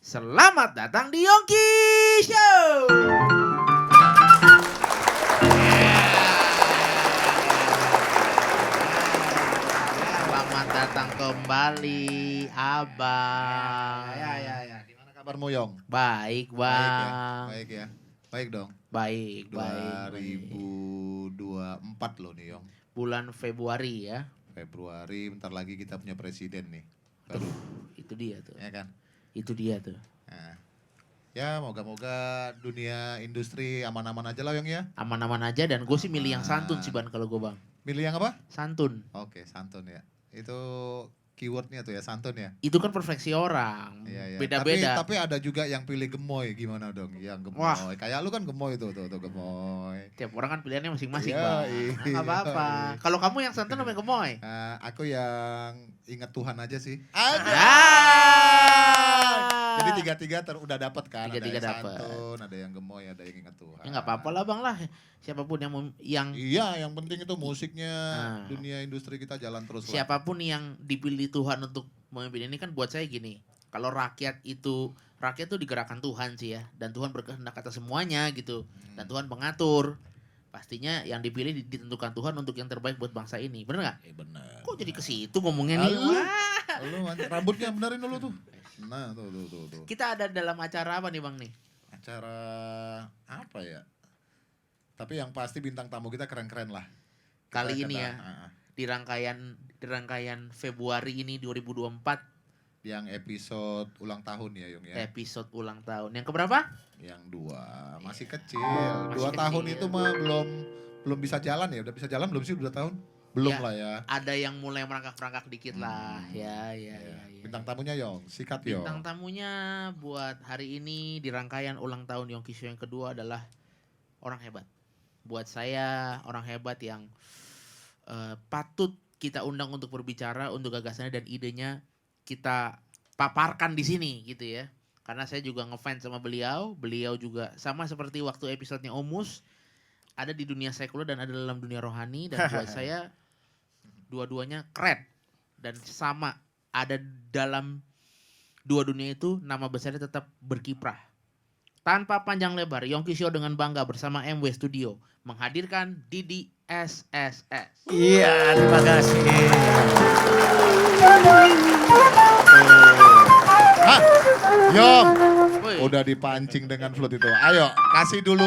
Selamat datang di Yongki Show. Selamat datang kembali, Abang. Ya. Gimana kabarmu, Yong? Baik, Bang. Baik ya. Baik dong. Baik. 2024 loh nih, Yong. Bulan Februari ya. Februari, bentar lagi kita punya presiden nih. Baru. Itu dia tuh. Ya kan? Itu dia tuh. Nah. Ya, moga-moga dunia industri aman-aman aja lah, Yong ya. Aman-aman aja dan gue sih milih yang santun sih, Ban, kalau gue, Bang. Milih yang apa? Santun. Oke, santun ya. Itu keywordnya tuh ya, santun ya. Itu kan perfeksi orang. Iya. Beda-beda. Tapi ada juga yang pilih gemoy, gimana dong? Yang gemoy. Wah. Kayak lu kan gemoy tuh gemoy. Tiap orang kan pilihannya masing-masing, Iya, Bang. iya. Nggak apa-apa. Kalau kamu yang santun apa yang gemoy? Aku yang ingat Tuhan aja sih. Jadi tiga-tiga udah dapat kan. Tiga-tiga ada yang dapet. santun, ada yang gemoy, ada yang ingat Tuhan. Ya nggak apa-apa lah, Bang lah. Siapapun yang Iya, yang penting itu musiknya, Nah. dunia industri kita jalan terus lah. siapapun yang dipilih Tuhan untuk memimpin ini kan buat saya gini. Kalau rakyat tuh digerakkan Tuhan sih ya, dan Tuhan berkehendak atas semuanya gitu. Dan Tuhan mengatur. Pastinya yang dipilih ditentukan Tuhan untuk yang terbaik buat bangsa ini. Bener nggak? Bener. Kok jadi ke situ ngomongnya nih? Halo. Wah. Lu rambutnya benerin dulu tuh. Nah, tuh. Kita ada dalam acara apa nih, Bang nih? Acara apa ya? Tapi yang pasti bintang tamu kita keren-keren lah. Kali Kita ini ya. kena- Di rangkaian Februari ini 2024 yang episode ulang tahun ya, Yung ya. episode ulang tahun. Yang keberapa? Yang 2 masih kecil. Masih 2 tahun kecil. itu mah belum bisa jalan ya. Udah bisa jalan belum sih 2 tahun? Belum Ya. lah ya. Ada yang mulai merangkak-merangkak dikit lah. Ya. Bintang tamunya Yong, sikat Yong. Bintang tamunya buat hari ini di rangkaian ulang tahun Yongki Show yang kedua adalah orang hebat. Buat saya orang hebat yang patut kita undang untuk berbicara, untuk gagasannya dan idenya kita paparkan di sini gitu ya. Karena saya juga ngefans sama beliau. Beliau juga sama seperti waktu episodenya Omus, ada di dunia sekuler dan ada dalam dunia rohani. Dan buat saya dua-duanya keren dan sama, ada dalam dua dunia itu, nama besarnya tetap berkiprah. Tanpa panjang lebar, Yongki Show dengan bangga bersama MW Studio menghadirkan Didi SSS. Iya, terima kasih. Hah? Yong, Woi, udah dipancing dengan flute itu. Ayo, kasih dulu.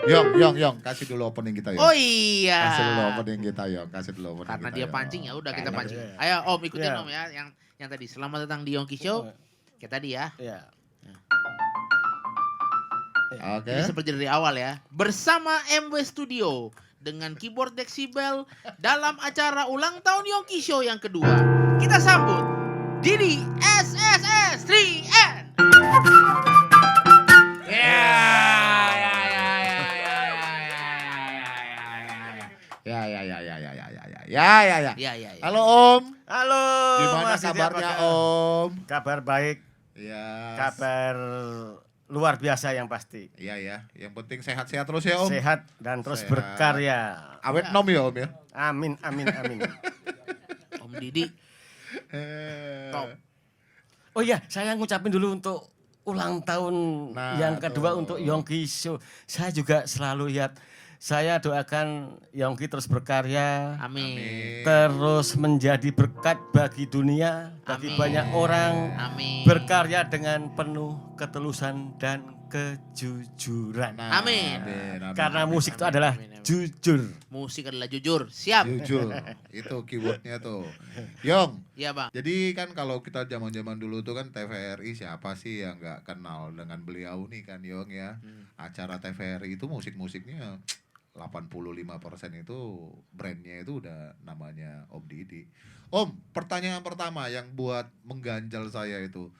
Yong, kasih dulu opening kita Yong. oh iya. Kasih dulu opening kita Yong, kasih dulu opening Karena kita. dia Yong. pancing ya udah kita Iya. pancing. Ayo Om ikutin Iya. Om ya yang tadi. Selamat datang di Yongki Show. Kayak tadi ya. Iya. Oke. Ini seperti dari awal ya. Bersama MW Studio dengan keyboard Dexibel dalam acara ulang tahun Yongki Show yang kedua. Kita sambut Didi SSS 3N. Ya. Ya. Halo Om, Halo. gimana Mas Didi, kabarnya apa kabar? Om? Kabar baik, Ya. kabar luar biasa yang pasti. Iya. Yang penting sehat-sehat terus ya Om. Sehat dan terus Sehat. berkarya. Awet nom ya Om ya. Amin. Om Didi. Top. Oh iya, saya ngucapin dulu untuk ulang tahun Nah, yang kedua tuh. untuk Yongki Show. Saya juga selalu lihat, saya doakan Yongki terus berkarya. Amin. Terus menjadi berkat bagi dunia, bagi Amin. banyak orang, Amin. berkarya dengan penuh ketulusan dan kejujuran. Nah, Amin. Karena amin. musik itu Amin, adalah amin. jujur. Musik adalah jujur. Siap. Jujur, itu keywordnya tuh. Yong, Iya Bang. jadi kan kalau kita zaman-zaman dulu tuh kan TVRI siapa sih yang nggak kenal dengan beliau nih kan Yong ya. Acara TVRI itu musik-musiknya 85% itu brandnya itu udah namanya Om Didi. Om, pertanyaan pertama yang buat mengganjal saya itu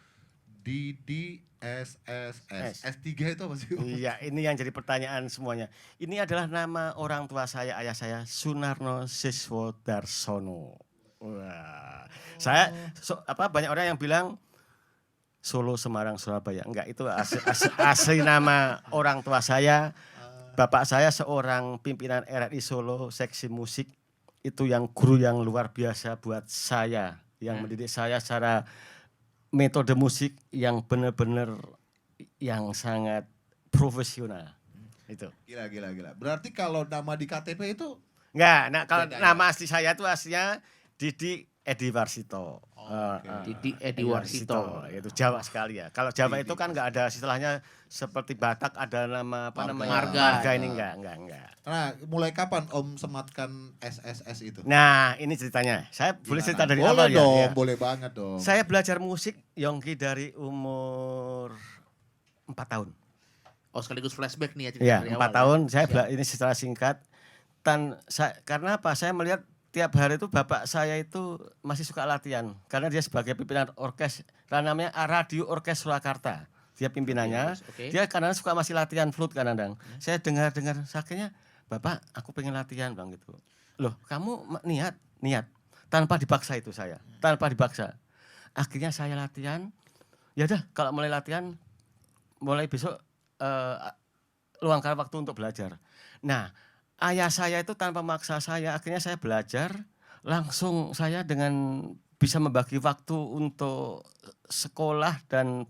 Didi SSS. S3 itu apa sih Om? Iya, ini yang jadi pertanyaan semuanya. Ini adalah nama orang tua saya, ayah saya, Sunarno Siswodarsono. Wah, saya banyak orang yang bilang Solo, Semarang, Surabaya. Enggak, itu asli nama orang tua saya. Bapak saya seorang pimpinan RRI Solo, seksi musik. Itu yang guru yang luar biasa buat saya, yang mendidik saya secara metode musik yang benar-benar yang sangat profesional. Itu. Gila. Berarti kalau nama di KTP itu Enggak, nah kalau beda, nama asli saya itu aslinya Didi Edi Warsito. Didi Edi Warsito. Itu Jawa sekali ya. Kalau Jawa Didi itu kan enggak ada istilahnya seperti Batak ada nama apa namanya? Marga. Ini enggak. Nah, mulai kapan Om sematkan SSS itu? Nah, ini ceritanya. Saya boleh Gimana? cerita dari Boleh awal dong, ya. boleh banget dong. Saya belajar musik Yongki dari umur 4 tahun. Oh, sekaligus flashback nih ya cerita Iya, dari 4 awal. tahun saya Siap. ini secara singkat. Karena apa? Saya melihat tiap hari itu bapak saya itu masih suka latihan karena dia sebagai pimpinan orkes namanya Radio Orkes Surakarta. Dia pimpinannya. Oke. Dia kadang suka masih latihan flute kadang-kadang. Saya dengar akhirnya, "Bapak, aku pengen latihan," Bang gitu. "Loh, kamu niat tanpa dipaksa itu saya. Tanpa dipaksa. Akhirnya saya latihan. Ya udah, kalau mulai latihan mulai besok luangkan waktu untuk belajar. Nah, ayah saya itu tanpa maksa saya, akhirnya saya belajar, langsung saya dengan bisa membagi waktu untuk sekolah dan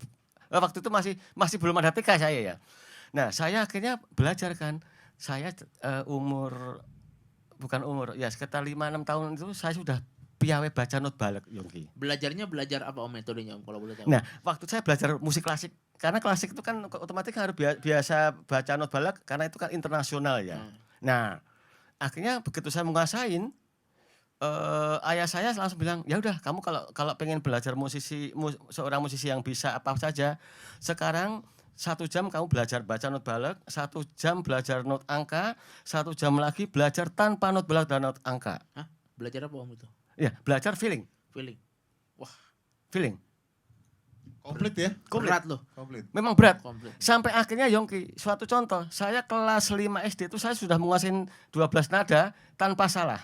waktu itu masih belum ada TK saya ya. Nah, saya akhirnya belajar kan. Saya sekitar 5-6 tahun itu saya sudah piawe baca not balek Yongki. Belajarnya belajar apa Om metodenya Om kalau boleh tahu? Nah, waktu saya belajar musik klasik, karena klasik itu kan otomatis harus biasa baca not balek karena itu kan internasional ya. Nah, akhirnya begitu saya menguasain, ayah saya langsung bilang, "Ya udah, kamu kalau pengen belajar seorang musisi yang bisa apa saja, sekarang 1 jam kamu belajar baca not balek, 1 jam belajar not angka, 1 jam lagi belajar tanpa not balek dan not angka." Hah? Belajar apa Om itu? Ya, belajar feeling. Komplit ya? Berat loh. Komplit. Memang berat. Komplit. Sampai akhirnya Yongki, suatu contoh, saya kelas 5 SD itu saya sudah menguasai 12 nada tanpa salah.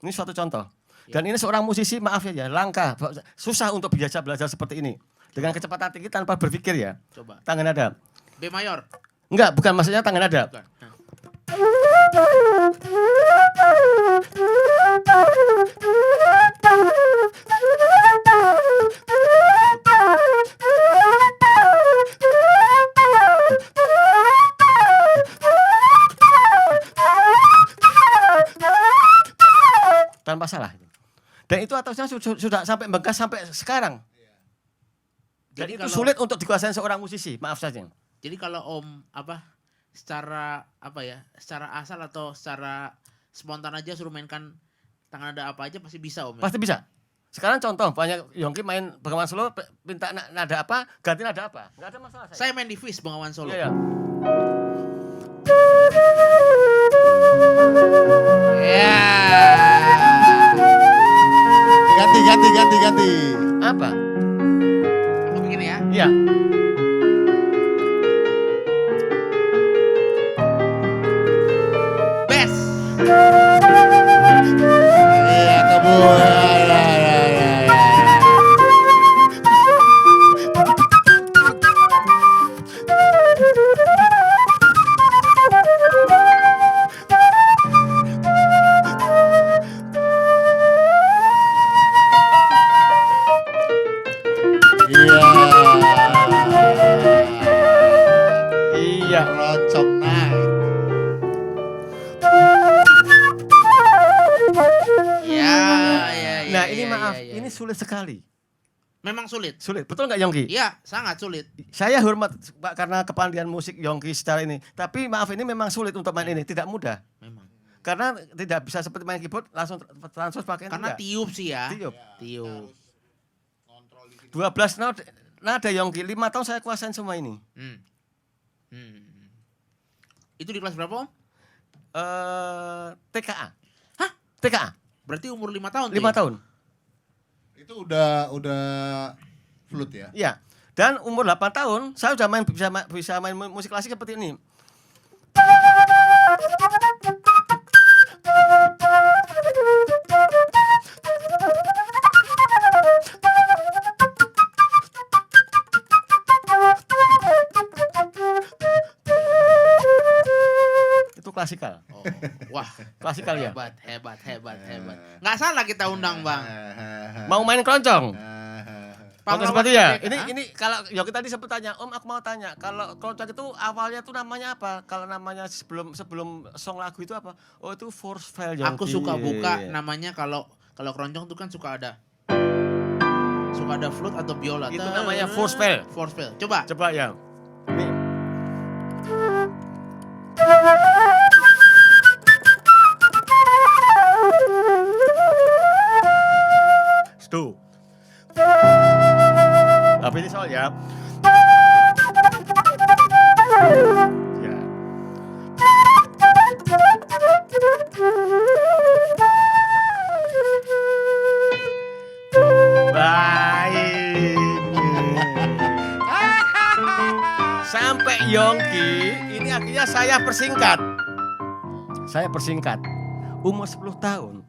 Ini suatu contoh. Dan ini seorang musisi, maaf ya, langka, susah untuk biasa belajar seperti ini. Dengan kecepatan tinggi tanpa berpikir ya. Coba. Tangan nada. B mayor. Enggak, bukan maksudnya tangan nada. Bukan. Nah. Tanpa salah. Dan itu atasnya sudah sampai bekas sampai sekarang. Dan Jadi itu kalau- sulit untuk dikuasai seorang musisi, maaf saja. Jadi kalau Om secara asal atau secara spontan aja suruh mainkan tangan nada apa aja pasti bisa Om. Ya? Pasti bisa. Sekarang contoh, banyak Yongki main Bengawan Solo, minta nada apa, ganti nada apa. Enggak ada masalah saya. Saya main di Fis Bengawan Solo. Iya, iya. Ya. Ganti. Apa? Aku bikin ya. Iya. Best. Iya, kamu. Ya. Iya. Roncong naik. Ya. Nah, ini ya, maaf, ya. ini sulit sekali. Memang sulit. Sulit, betul nggak Yongki? Iya, sangat sulit. Saya hormat Pak karena kepandian musik Yongki secara ini. Tapi maaf, ini memang sulit untuk main ini, tidak mudah. Memang. Karena tidak bisa seperti main keyboard langsung transfer pakai Karena enggak. tiup sih ya. Tiup. Tiup. 12 nada Yongki, 5 tahun saya kuasain semua ini. Itu di kelas berapa Om? TKA. Hah? TKA, Berarti umur 5 tahun. 5 tahun. Itu udah flute ya? Iya. Dan umur 8 tahun saya sudah bisa main musik klasik seperti ini. Itu klasikal. Oh, wah, Klasikal ya. hebat. Nggak salah kita undang Bang. Mau main keroncong? Waktu Pahlawan seperti ya. merdeka. Ini kalau Yogi tadi sempat tanya, Om aku mau tanya, kalau keroncong itu awalnya tuh namanya apa? Kalau namanya sebelum song lagu itu apa? Oh itu Force Fail Yongki. Aku suka buka namanya kalau keroncong tuh kan suka ada flute atau biola. Itu namanya Force Fail. Force Fail. Coba. Coba ya. Ini. Tuh. Tapi ini soal ya. Ya. Baik. Sampai Yongki, ini akhirnya saya persingkat. Umur 10 tahun.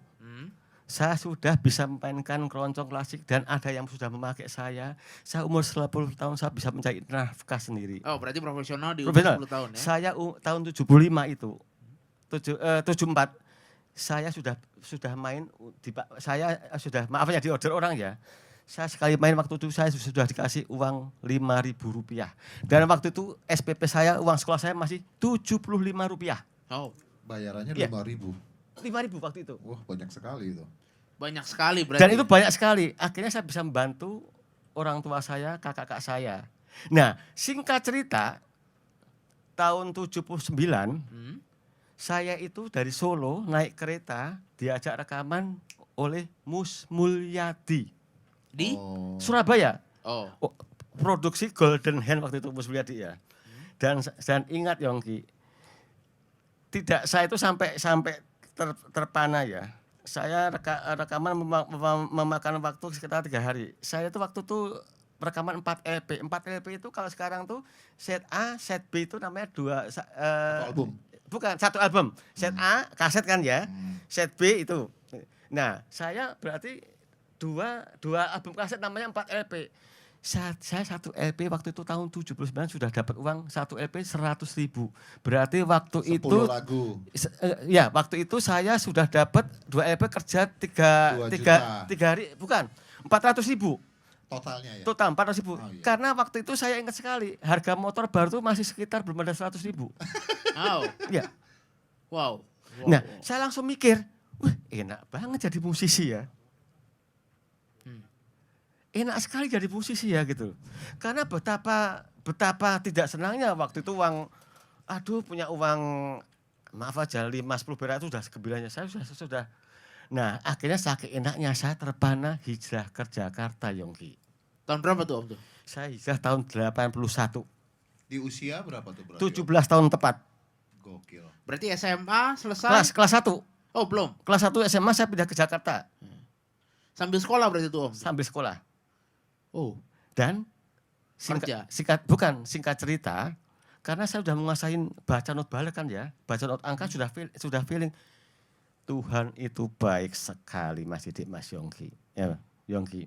Saya sudah bisa memainkan keroncong klasik dan ada yang sudah memakai saya. Saya umur 10 tahun saya bisa mencari nafkah sendiri. Oh, berarti profesional di umur Profesional. 10 tahun ya. Saya tahun 75 itu. 74 saya sudah main saya sudah maaf ya di order orang ya. Saya sekali main waktu itu saya sudah dikasih uang Rp5.000. Dan waktu itu SPP saya uang sekolah saya masih Rp75. Oh, Bayarannya Iya. 5.000. 5.000 waktu itu. Wah, banyak sekali itu. banyak sekali berarti. Dan itu banyak sekali. Akhirnya saya bisa membantu orang tua saya, kakak-kakak saya. Nah, singkat cerita, tahun 79, saya itu dari Solo naik kereta, diajak rekaman oleh Mus Mulyadi di Oh. Surabaya. oh. Produksi Golden Hand waktu itu Mus Mulyadi ya. Dan ingat Yongki, tidak saya itu sampai terpana ya. Saya rekaman memakan waktu sekitar 3 hari. Saya itu waktu itu rekaman 4 LP. 4 LP itu kalau sekarang tuh set A, set B itu namanya Album. Bukan, satu album. Set A, kaset kan ya. Set B itu. Nah, saya berarti dua album kaset namanya 4 LP. Saya satu LP waktu itu tahun 79 sudah dapat uang 1 LP 100.000. Berarti waktu 10 itu lagu. ya waktu itu saya sudah dapat 2 LP kerja 2 juta. 3 hari, bukan 400.000 Totalnya ya. total 400.000. Oh, iya. Karena waktu itu saya ingat sekali harga motor baru itu masih sekitar belum ada 100.000. Oh. Ya. Wow. Nah, saya langsung mikir, wah enak banget jadi musisi ya. Enak sekali jadi musisi ya gitu. Karena betapa tidak senangnya waktu itu punya uang maaf aja 5-10 perak itu sudah segembiranya saya sudah. Nah, akhirnya saking enaknya saya terpana hijrah ke Jakarta Yongki. Tahun berapa tuh Om tuh? Saya hijrah tahun 81. Di usia berapa tuh berarti? 17 tahun tepat. Gokil. Berarti SMA selesai? Kelas 1. Oh, belum. Kelas 1 SMA saya pindah ke Jakarta Sambil sekolah berarti tuh Om. sambil sekolah. Oh, Dan kerja. singkat cerita, karena saya sudah menguasai baca not balik kan ya, baca not angka sudah feeling Tuhan itu baik sekali Mas Didik, Mas Yongki. Ya, Yongki.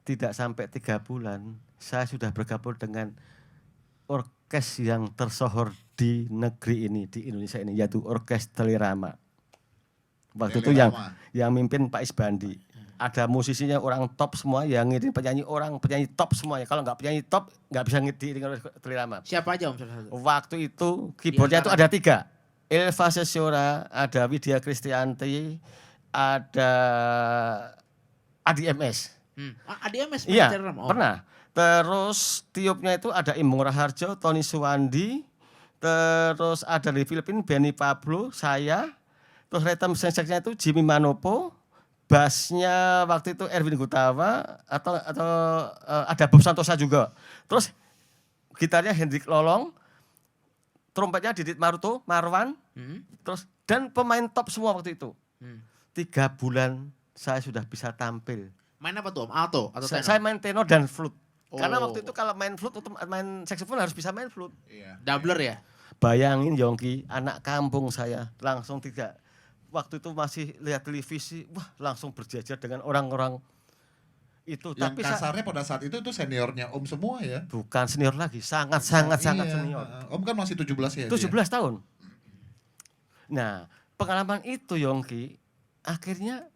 Tidak sampai 3 bulan saya sudah bergabung dengan orkes yang tersohor di negeri ini, di Indonesia ini, yaitu Orkes Telirama. Waktu itu yang mimpin Pak Isbandi. Ada musisinya orang top semua, yang ngiring penyanyi top semuanya. Kalau nggak penyanyi top, nggak bisa diiringi oleh Telirama. Siapa aja Om salah satu? Waktu itu keyboardnya itu ada 3. Elva Sesiora, ada Widya Kristianti, ada Adi MS. Adi MS Iya, Oh. pernah. Terus tiupnya itu ada Imung Raharjo, Tony Suwandi, terus ada dari Filipina Benny Pablo, saya, terus rhythm section-nya itu Jimmy Manopo, bassnya waktu itu Erwin Gutawa, atau ada Bob Santosa juga. Terus gitarnya Hendrik Lolong, trompetnya Didit Marwan, terus dan pemain top semua waktu itu. 3 bulan saya sudah bisa tampil. Main apa tuh Om? Alto atau tenor? Saya main tenor dan flute. Oh. Karena waktu itu kalau main flute, main saxophone harus bisa main flute. Iya. Doubler ya? Bayangin Yongki, anak kampung saya langsung tidak. Waktu itu masih lihat televisi, wah langsung berjajar dengan orang-orang itu. Yang Tapi kasarnya pada saat itu seniornya Om semua ya. bukan senior lagi, sangat Iya. senior. Om kan masih 17 ya? 17 tahun. Nah, pengalaman itu Yongki, akhirnya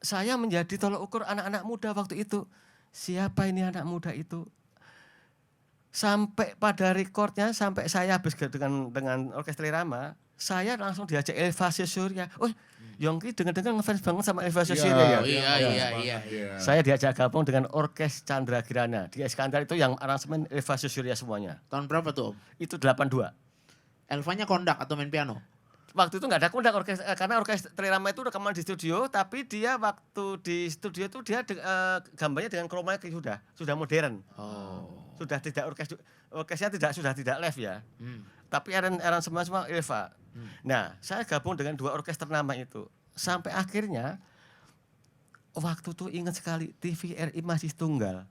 saya menjadi tolok ukur anak-anak muda waktu itu. siapa ini anak muda itu? Sampai pada recordnya, sampai saya habis dengan Orkestra Irama, saya langsung diajak Elevasi Surya. Oh, Yongki dengar-dengar ngefans banget sama Elevasi Surya ya? Oh, iya. Saya diajak gabung dengan Orkes Chandra Kirana. Di Iskandar itu yang aransemen Elevasi Surya semuanya. Tahun berapa tuh Om? Itu 82. Elvanya kondak atau main piano? Waktu itu nggak ada kondak karena Orkestra Irama itu rekaman di studio, tapi dia waktu di studio itu dia gambarnya dengan chroma key sudah modern. Oh. Sudah tidak orkesnya sudah tidak live ya. Tapi semua Elva. Nah, saya gabung dengan 2 orkes ternama itu. Sampai akhirnya waktu itu ingat sekali TVRI masih tunggal.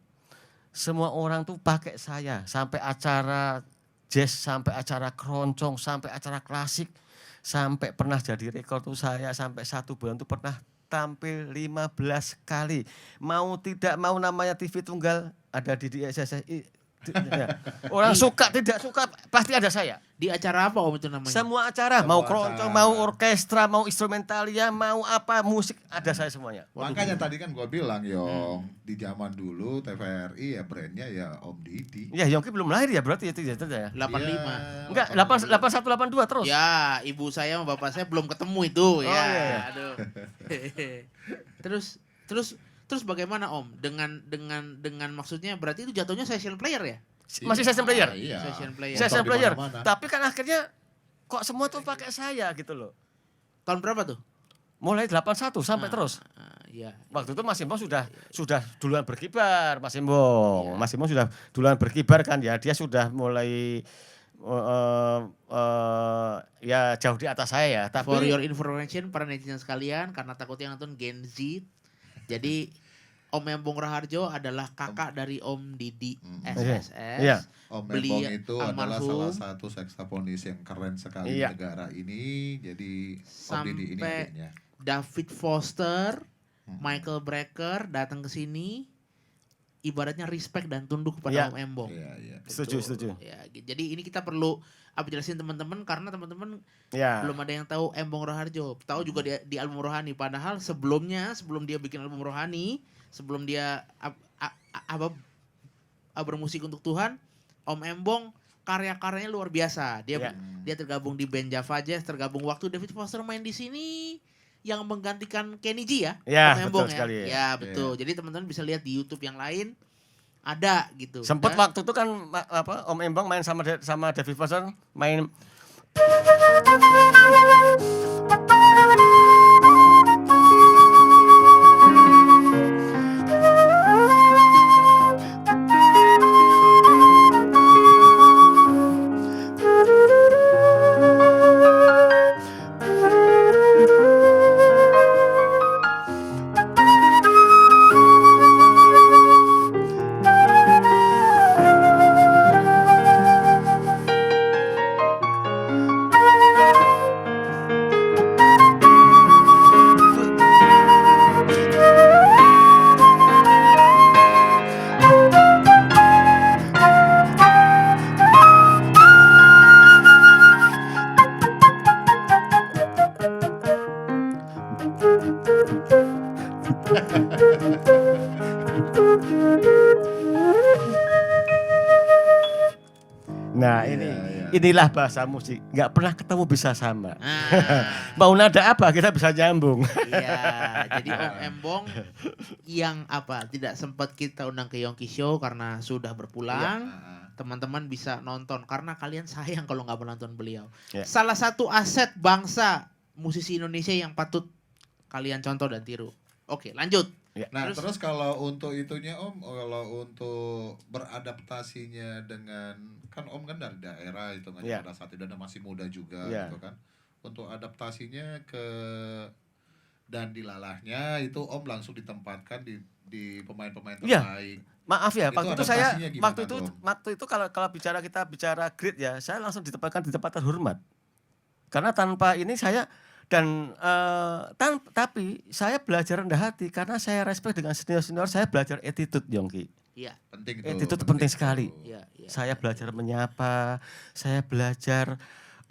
Semua orang tuh pakai saya sampai acara jazz, sampai acara keroncong, sampai acara klasik, sampai pernah jadi rekor tuh saya sampai 1 bulan tuh pernah tampil 15 kali. Mau tidak mau namanya TV tunggal ada di SSI. Orang suka tidak suka pasti ada saya. Di acara apa Om itu namanya? Semua acara, mau keroncong, mau orkestra, mau instrumentalia, mau apa musik ada saya semuanya. Makanya tadi kan gue bilang Yong, di zaman dulu TVRI ya brandnya ya Om Didi. Ya Yongki belum lahir ya berarti itu ya. 85. Enggak, 81 82 terus. Ya, ibu saya sama bapak saya belum ketemu itu ya. iya. Aduh. Terus bagaimana Om? Dengan maksudnya berarti itu jatuhnya session player ya? Masih session player. Iya. Session player. Session player. Dimana-mana. Tapi kan akhirnya kok semua tuh pakai saya gitu loh. Tahun berapa tuh? Mulai 81 sampai terus. Iya. Waktu itu Mas Imbong sudah duluan berkibar, Mas Imbong. Mas Imbong sudah duluan berkibar kan ya. Dia sudah mulai ya jauh di atas saya ya. Tapi For your information para netizen sekalian, karena takutnya nonton Gen Z. Jadi Om Embong Raharjo adalah kakak dari Om Didi SSS. Iya. Om Beliau Embong itu adalah almarhum. salah satu saksofonis yang keren sekali Iya. di negara ini. Jadi Om Didi ini Sampai adiknya. David Foster, Michael Brecker datang ke sini, ibaratnya respect dan tunduk kepada Iya. Om Embong. Iya. Setuju. Ya, jadi ini kita perlu jelasin teman-teman karena teman-teman Ya. belum ada yang tahu Embong Raharjo. Tahu juga di album Rohani. Padahal sebelum dia bikin album Rohani, sebelum dia bermusik untuk Tuhan, Om Embong karya-karyanya luar biasa. Dia tergabung di band Java Jazz, tergabung waktu David Foster main di sini yang menggantikan Kenny G ya. Ya, Om Embong betul sekali. Ya, betul. Jadi teman-teman bisa lihat di YouTube yang lain ada gitu. Sempat Dan- waktu itu kan Om Embong main sama David Foster main Nah, inilah bahasa musik. Nggak pernah ketemu bisa sama. Mau nada apa kita bisa nyambung. Iya, jadi Om Embong yang tidak sempat kita undang ke Yongki Show karena sudah berpulang. Teman-teman bisa nonton karena kalian sayang kalau nggak menonton beliau. Ya. Salah satu aset bangsa musisi Indonesia yang patut kalian contoh dan tiru. Oke, lanjut. Nah terus kalau untuk itunya Om, kalau untuk beradaptasinya dengan, kan Om kan dari daerah itu kan pada saat itu dan masih muda juga gitu kan. Untuk adaptasinya ke dan dilalahnya itu Om langsung ditempatkan di pemain-pemain terbaik. Maaf ya, Itu waktu itu kalau kita bicara grade ya, saya langsung ditempatkan di tempat terhormat. Karena tanpa ini saya tapi saya belajar rendah hati karena saya respect dengan senior-senior, saya belajar attitude Yongki. Iya. Penting itu. Attitude penting sekali. Iya. Saya belajar menyapa, saya belajar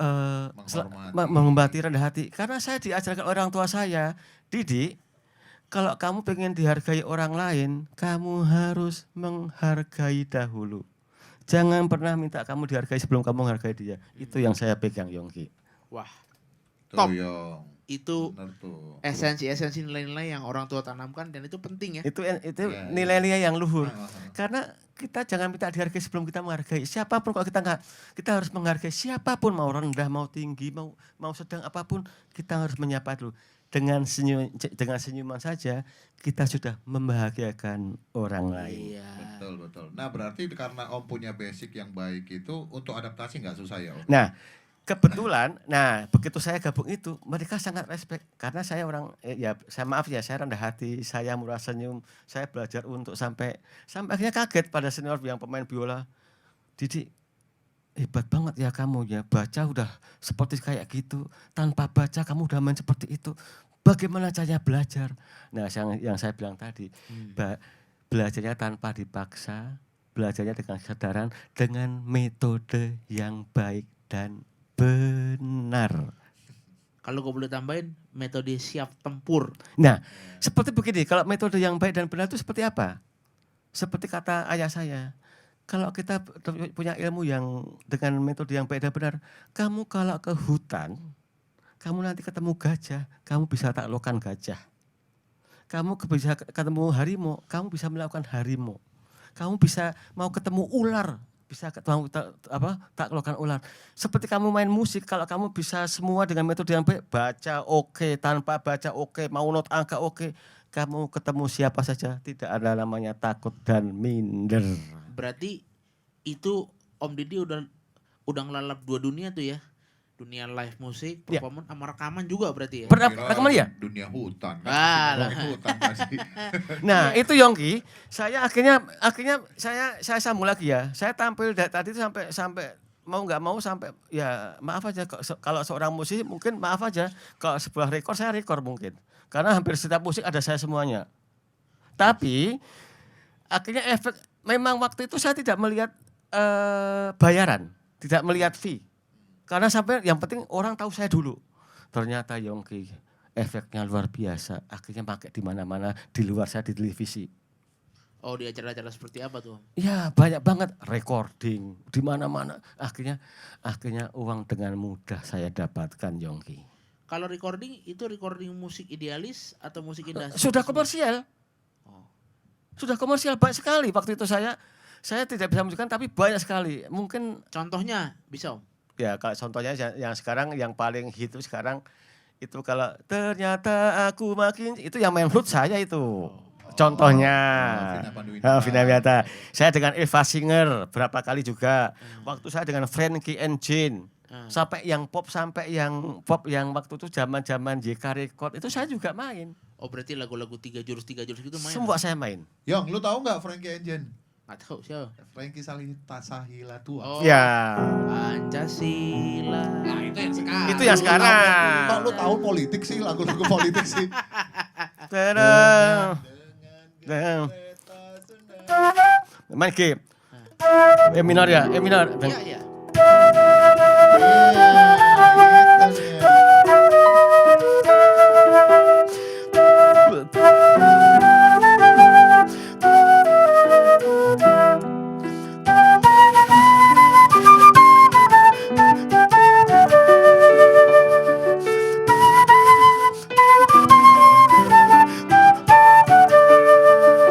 Menghormati. menghormati rendah hati. Karena saya diajarkan orang tua saya, Didi, Kalau kamu pengen dihargai orang lain, kamu harus menghargai dahulu. Jangan pernah minta kamu dihargai sebelum kamu menghargai dia. Itu yang saya pegang, Yongki. Wah, Tuh, Top. Yong. itu Bener tuh. esensi-esensi nilai-nilai yang orang tua tanamkan dan itu penting ya. Itu Iya, nilai-nilai yang luhur. Nah, Karena kita jangan minta dihargai sebelum kita menghargai. Siapapun kalau kita kita harus menghargai siapapun, mau rendah, mau tinggi, mau sedang apapun, kita harus menyapa dulu. Dengan senyuman saja kita sudah membahagiakan orang lain. Iya. betul. Nah berarti karena Om punya basic yang baik itu untuk adaptasi nggak susah ya Om? Nah, kebetulan, begitu saya gabung itu, mereka sangat respect karena saya orang, saya maaf ya, saya rendah hati, saya murah senyum, saya belajar untuk sampai akhirnya kaget pada senior yang pemain biola, Didi, hebat banget ya kamu ya, baca udah seperti kayak gitu, tanpa baca kamu udah main seperti itu, bagaimana caranya belajar? Nah, yang saya bilang tadi, belajarnya tanpa dipaksa, belajarnya dengan kesadaran, dengan metode yang baik dan benar. Kalau gue boleh tambahin, metode siap tempur. Nah, seperti begini, kalau metode yang baik dan benar itu seperti apa? Seperti kata ayah saya, kalau kita punya ilmu yang dengan metode yang baik dan benar, kamu kalau ke hutan, kamu nanti ketemu gajah, kamu bisa taklukkan gajah. Kamu bisa ketemu harimau, kamu bisa melakukan harimau. Kamu bisa mau ketemu ular, bisa taklukkan ular. Seperti kamu main musik, kalau kamu bisa semua dengan metode yang baik, baca oke, tanpa baca oke, mau not angka oke, kamu ketemu siapa saja, tidak ada namanya takut dan minder. Berarti itu Om Didi udah ngelalap 2 dunia tuh ya. Dunia live musik, Ya. performance sama rekaman juga berarti ya. Pernah Kira rekaman ya? Dunia hutan. Alah. Hutan pasti. Nah, itu Yongki, saya akhirnya saya sambung lagi ya. Saya tampil dari tadi itu sampai mau nggak mau sampai ya maaf aja kalau seorang musisi mungkin maaf aja kalau sebuah rekor saya rekor mungkin. Karena hampir setiap musik ada saya semuanya. Tapi akhirnya efek memang waktu itu saya tidak melihat bayaran, tidak melihat fee. Karena sampai yang penting orang tahu saya dulu. Ternyata Yongki efeknya luar biasa. Akhirnya pakai di mana-mana, di luar saya di televisi. Oh, di acara-acara seperti apa tuh? Ya banyak banget recording di mana-mana. Akhirnya uang dengan mudah saya dapatkan, Yongki. Kalau recording itu recording musik idealis atau musik industri? Sudah komersial. Oh. Sudah komersial banyak sekali. Waktu itu saya tidak bisa menunjukkan tapi banyak sekali. Mungkin Contohnya bisa Om? ya kalau contohnya yang sekarang yang paling hit itu sekarang itu kalau ternyata aku makin itu yang main flute saya itu. Contohnya Vina Panduwinata. Saya dengan Eva Singer berapa kali juga. Waktu saya dengan Frankie and Jane. Sampai yang pop yang waktu itu zaman-zaman JK Record itu saya juga main. Oh, berarti lagu-lagu 3 jurus gitu main? Semua saya main. Yong, lu tahu nggak Frankie Engine? Nggak tahu siapa? Frankie Sahila tua. Oh, Ya. Pancasila. Nah, itu yang sekarang. Itu yang sekarang. Kok lu tahu politik sih, lagu-lagu politik sih? Tadam. Main G. E minor ya, E minor. Iya, iya.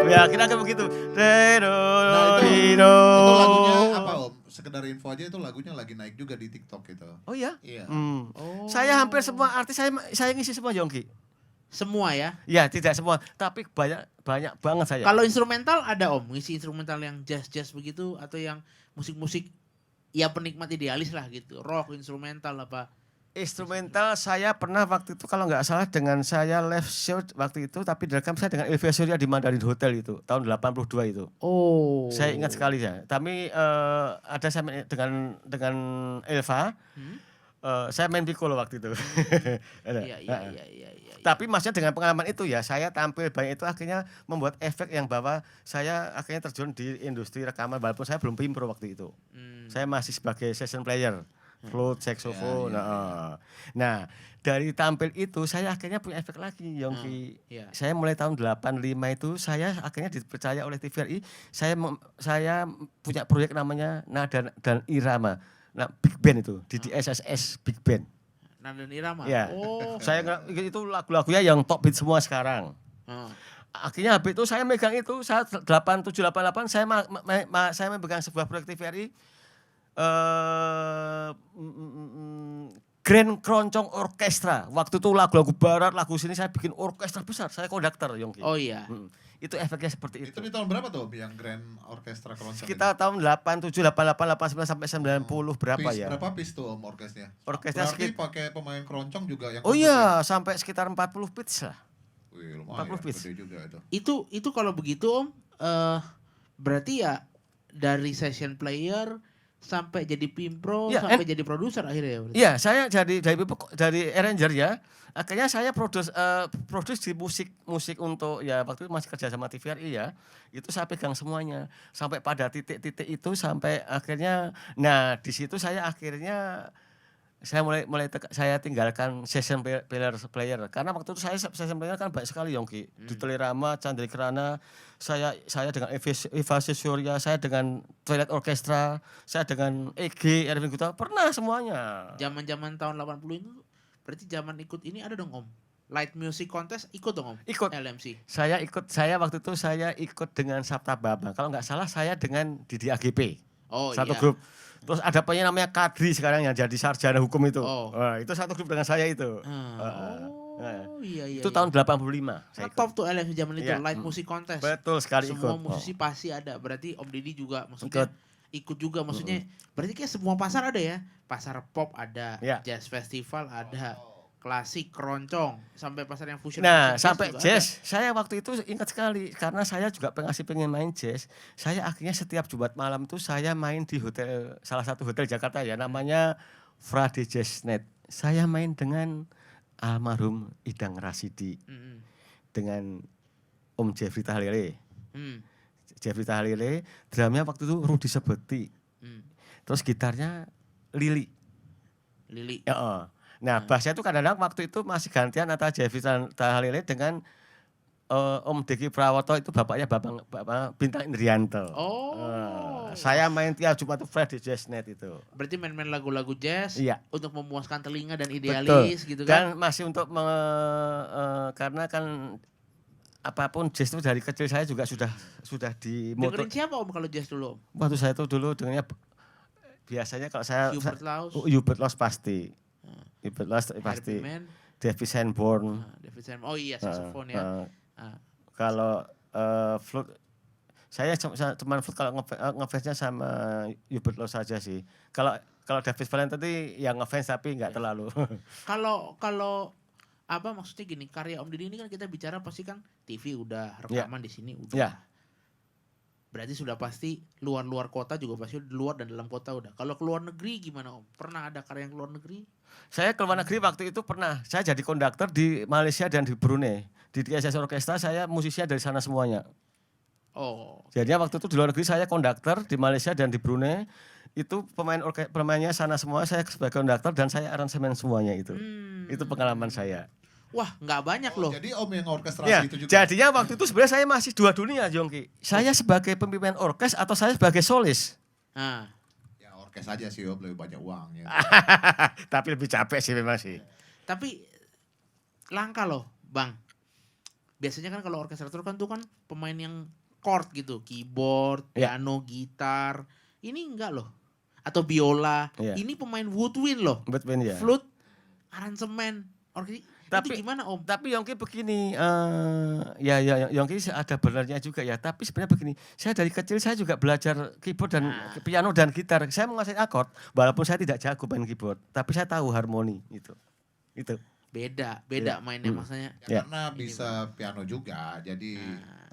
Ya, kira-kira begitu. Nah, itu lagunya apa Om? Sekedar info aja itu lagunya lagi naik juga di TikTok gitu. Oh ya? Iya. Oh. Saya hampir semua artis saya ngisi semua, Yongki. Semua ya? Ya, tidak semua, tapi banyak banget saya. Kalau instrumental ada Om, ngisi instrumental yang jazz begitu atau yang musik-musik ya penikmat idealis lah gitu. Rock, instrumental apa. Instrumental saya pernah waktu itu kalau nggak salah dengan saya live show waktu itu tapi direkam saya dengan Elvia Surya di Mandarin Hotel itu tahun 82 itu. Oh. Saya ingat sekali ya. Tapi ada saya main dengan Elva. Saya main piccolo waktu itu. Iya. Tapi maksudnya dengan pengalaman itu ya saya tampil banyak itu akhirnya membuat efek yang bahwa saya akhirnya terjun di industri rekaman walaupun saya belum pimpro waktu itu. Saya masih sebagai session player. flute, saxophone. Ya, ya, Nah, dari tampil itu saya akhirnya punya efek lagi, Yongki. Ya. Saya mulai tahun 85 itu saya akhirnya dipercaya oleh TVRI, saya punya proyek namanya Nada dan Irama. Nah, Big Band itu, di SSS Big Band. Nada dan Irama. Ya. Oh. Itu lagu-lagunya yang top hit semua sekarang. Akhirnya habis itu saya megang itu, saya 8788 saya memegang sebuah proyek TVRI Grand Keroncong Orkestra. Waktu itu lagu-lagu barat, lagu sini saya bikin orkestra besar. Saya konduktor, Yongki. Oh iya. Itu efeknya seperti itu. Itu di tahun berapa tuh yang Grand Orkestra Keroncong? Sekitar tahun 87, 88, 89 sampai 90 berapa ya? Berapa piece tuh Om orkesnya? Orkesnya berarti pakai pemain keroncong juga yang Oh iya, sampai sekitar 40 piece lah. Wih, lumayan, 40 piece. gede juga itu. Itu kalau begitu Om, berarti ya dari session player sampai jadi pimpro Ya, sampai jadi produser akhirnya ya. Berarti. Iya, saya dari arranger ya. Akhirnya saya produce di musik untuk ya waktu itu masih kerja sama TVRI ya. Itu saya pegang semuanya sampai pada titik-titik itu sampai akhirnya di situ saya akhirnya saya saya tinggalkan session player karena waktu itu saya session player kan banyak sekali Yongki. Di Telirama, Chandrikrana, saya dengan Eva Surya, saya dengan Twilight Orchestra, saya dengan EG, Erwin Gutawa, pernah semuanya. Zaman-zaman tahun 80 itu berarti zaman ikut ini ada dong Om. Light Music Contest ikut dong Om. Ikut. LMC. Saya waktu itu saya ikut dengan Sabta Bambang. Kalau nggak salah saya dengan Didi AGP. Oh satu iya. grup. Terus ada penyanyi namanya Kadri sekarang yang jadi sarjana hukum itu. Oh. Itu satu grup dengan saya itu. Iya. Itu tahun 85 saya ikut. Top tuh LMC zaman itu, Iya. Light Music Contest. Betul sekali Semua ikut. musisi pasti ada. Berarti Om Didi juga maksudnya ikut juga maksudnya. Berarti kayak semua pasar ada ya. Pasar pop ada, jazz festival ada, klasik, keroncong, sampai pasar yang fusion. Sampai jazz. Saya waktu itu ingat sekali karena saya juga pengen main jazz. Saya akhirnya setiap Jumat malam tuh saya main di hotel, salah satu hotel Jakarta ya, namanya Friday Jazz Net. Saya main dengan almarhum Idang Rasidi, dengan Om Jeffrey Tahlile. Jeffrey Tahlile, drumnya waktu itu Rudi Sebeti. Terus gitarnya Lili. Ya. Nah, bassnya itu kadang-kadang waktu itu masih gantian antara Jeffrey Tahlile dengan Om Deki Prawoto, itu bapaknya Bapak Bintang Indrianto. Saya main tiap Jumat itu Friday Jazz Net itu. Berarti main-main lagu-lagu jazz untuk memuaskan telinga dan Betul. idealis gitu kan. Dan masih untuk karena kan apapun jazz itu dari kecil saya juga sudah di motor. Dengerin siapa Om kalau jazz dulu Om? Waktu saya itu dulu dengannya biasanya kalau saya Hubert Laws pasti. Hubert Laws pasti. David Sanborn. David Sanborn. Oh iya, saxophone ya. Kalau flute saya cuma flute kalau ngefansnya sama Hubert Laws saja sih. Kalau David Valentine yang ngefans tapi nggak terlalu. Kalau apa maksudnya gini, karya Om Didi ini kan kita bicara pasti kan TV udah, rekaman di sini udah. Berarti sudah pasti luar kota juga pasti luar dan dalam kota udah. Kalau keluar negeri gimana Om? Pernah ada karya yang keluar negeri? Saya keluar negeri waktu itu pernah. Saya jadi konduktor di Malaysia dan di Brunei. Di DSS Orkestra saya musisinya dari sana semuanya. Oh. Jadi waktu itu di luar negeri saya konduktor di Malaysia dan di Brunei. Itu pemainnya sana semua, saya sebagai konduktor dan saya aransemen semuanya itu. Itu pengalaman saya. Wah, nggak banyak loh. Jadi Om yang orkestrasi itu juga. Jadinya waktu itu sebenarnya saya masih dua dunia, Jongki. Saya sebagai pemimpin orkes atau saya sebagai solis. Ya orkes aja sih Om, lebih banyak uangnya. Tapi lebih capek sih memang sih. Tapi langka loh, Bang. Biasanya kan kalau orkestrator kan tuh kan pemain yang chord gitu, keyboard, piano, gitar. Ini enggak loh. Atau biola. Ini pemain woodwind loh. Woodwind ya. Flute, aransemen, itu gimana Om? Tapi Yongki begini, ya Yongki ada benarnya juga ya. Tapi sebenarnya begini, saya dari kecil saya juga belajar keyboard dan piano dan gitar. Saya menguasai akord, walaupun saya tidak jago main keyboard, tapi saya tahu harmoni itu. Beda mainnya maksudnya. Karena bisa piano juga, jadi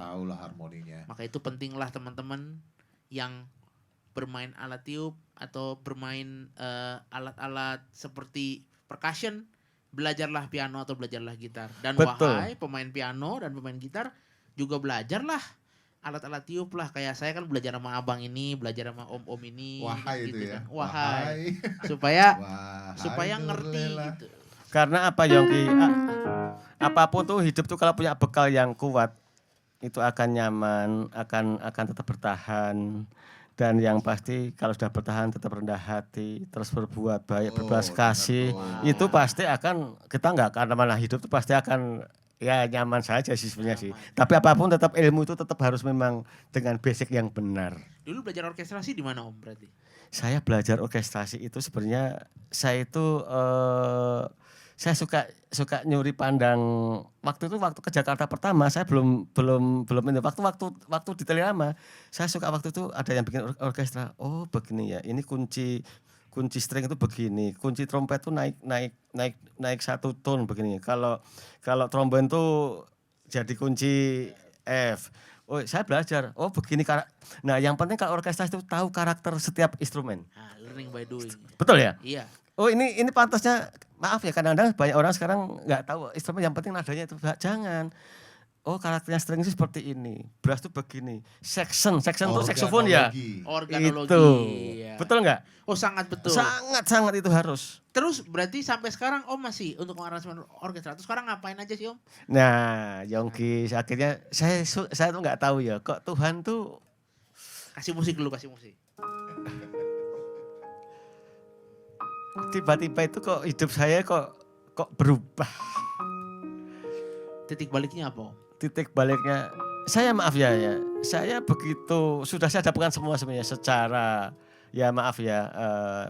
tahulah harmoninya. Maka itu pentinglah teman-teman yang bermain alat tiup atau bermain alat-alat seperti percussion. Belajarlah piano atau belajarlah gitar. Dan wahai pemain piano dan pemain gitar juga belajarlah alat-alat tiup lah. Kayak saya kan belajar sama abang ini, belajar sama om-om ini. Wahai gitu itu ya. kan. Wahai. Wahai. Supaya Wahai ngerti Nurlela. gitu. Karena apa Yongki? Apapun tuh hidup tuh kalau punya bekal yang kuat itu akan nyaman, akan tetap bertahan. Dan yang pasti kalau sudah bertahan tetap rendah hati, terus berbuat baik, berbelas kasih, itu pasti akan, kita nggak akan malah hidup itu pasti akan ya nyaman saja sih sebenarnya sih. Tapi apapun tetap ilmu itu tetap harus memang dengan basic yang benar. Dulu belajar orkestrasi di mana Om berarti? Saya belajar orkestrasi itu sebenarnya saya itu saya suka nyuri pandang waktu ke Jakarta pertama saya belum ini waktu di Telirama saya suka waktu itu ada yang bikin orkestra. Oh begini ya, ini kunci string itu begini, kunci trompet itu naik satu tone begini, kalau trombon tuh jadi kunci F. Oh saya belajar, oh begini. Nah yang penting kalau orkestra itu tahu karakter setiap instrumen. Nah, learning by doing. Betul ya? Iya. Oh ini pantasnya, maaf ya kadang-kadang banyak orang sekarang nggak tahu instrumen, yang penting nadanya itu. Jangan. Oh karakternya string itu seperti ini, brass itu begini, section itu saxophone ya. Organologi. Itu. Iya. Betul nggak? Oh sangat betul. Sangat itu harus. Terus berarti sampai sekarang Om masih untuk aransemen orkestra. Terus sekarang ngapain aja sih Om? Nah Yongki akhirnya saya tuh nggak tahu ya, kok Tuhan tuh Kasih musik dulu, kasih musik. tiba-tiba itu kok hidup saya kok berubah. Titik baliknya apa Om? Titik baliknya, saya maaf ya, saya begitu sudah saya dapatkan semua sebenarnya secara ya maaf ya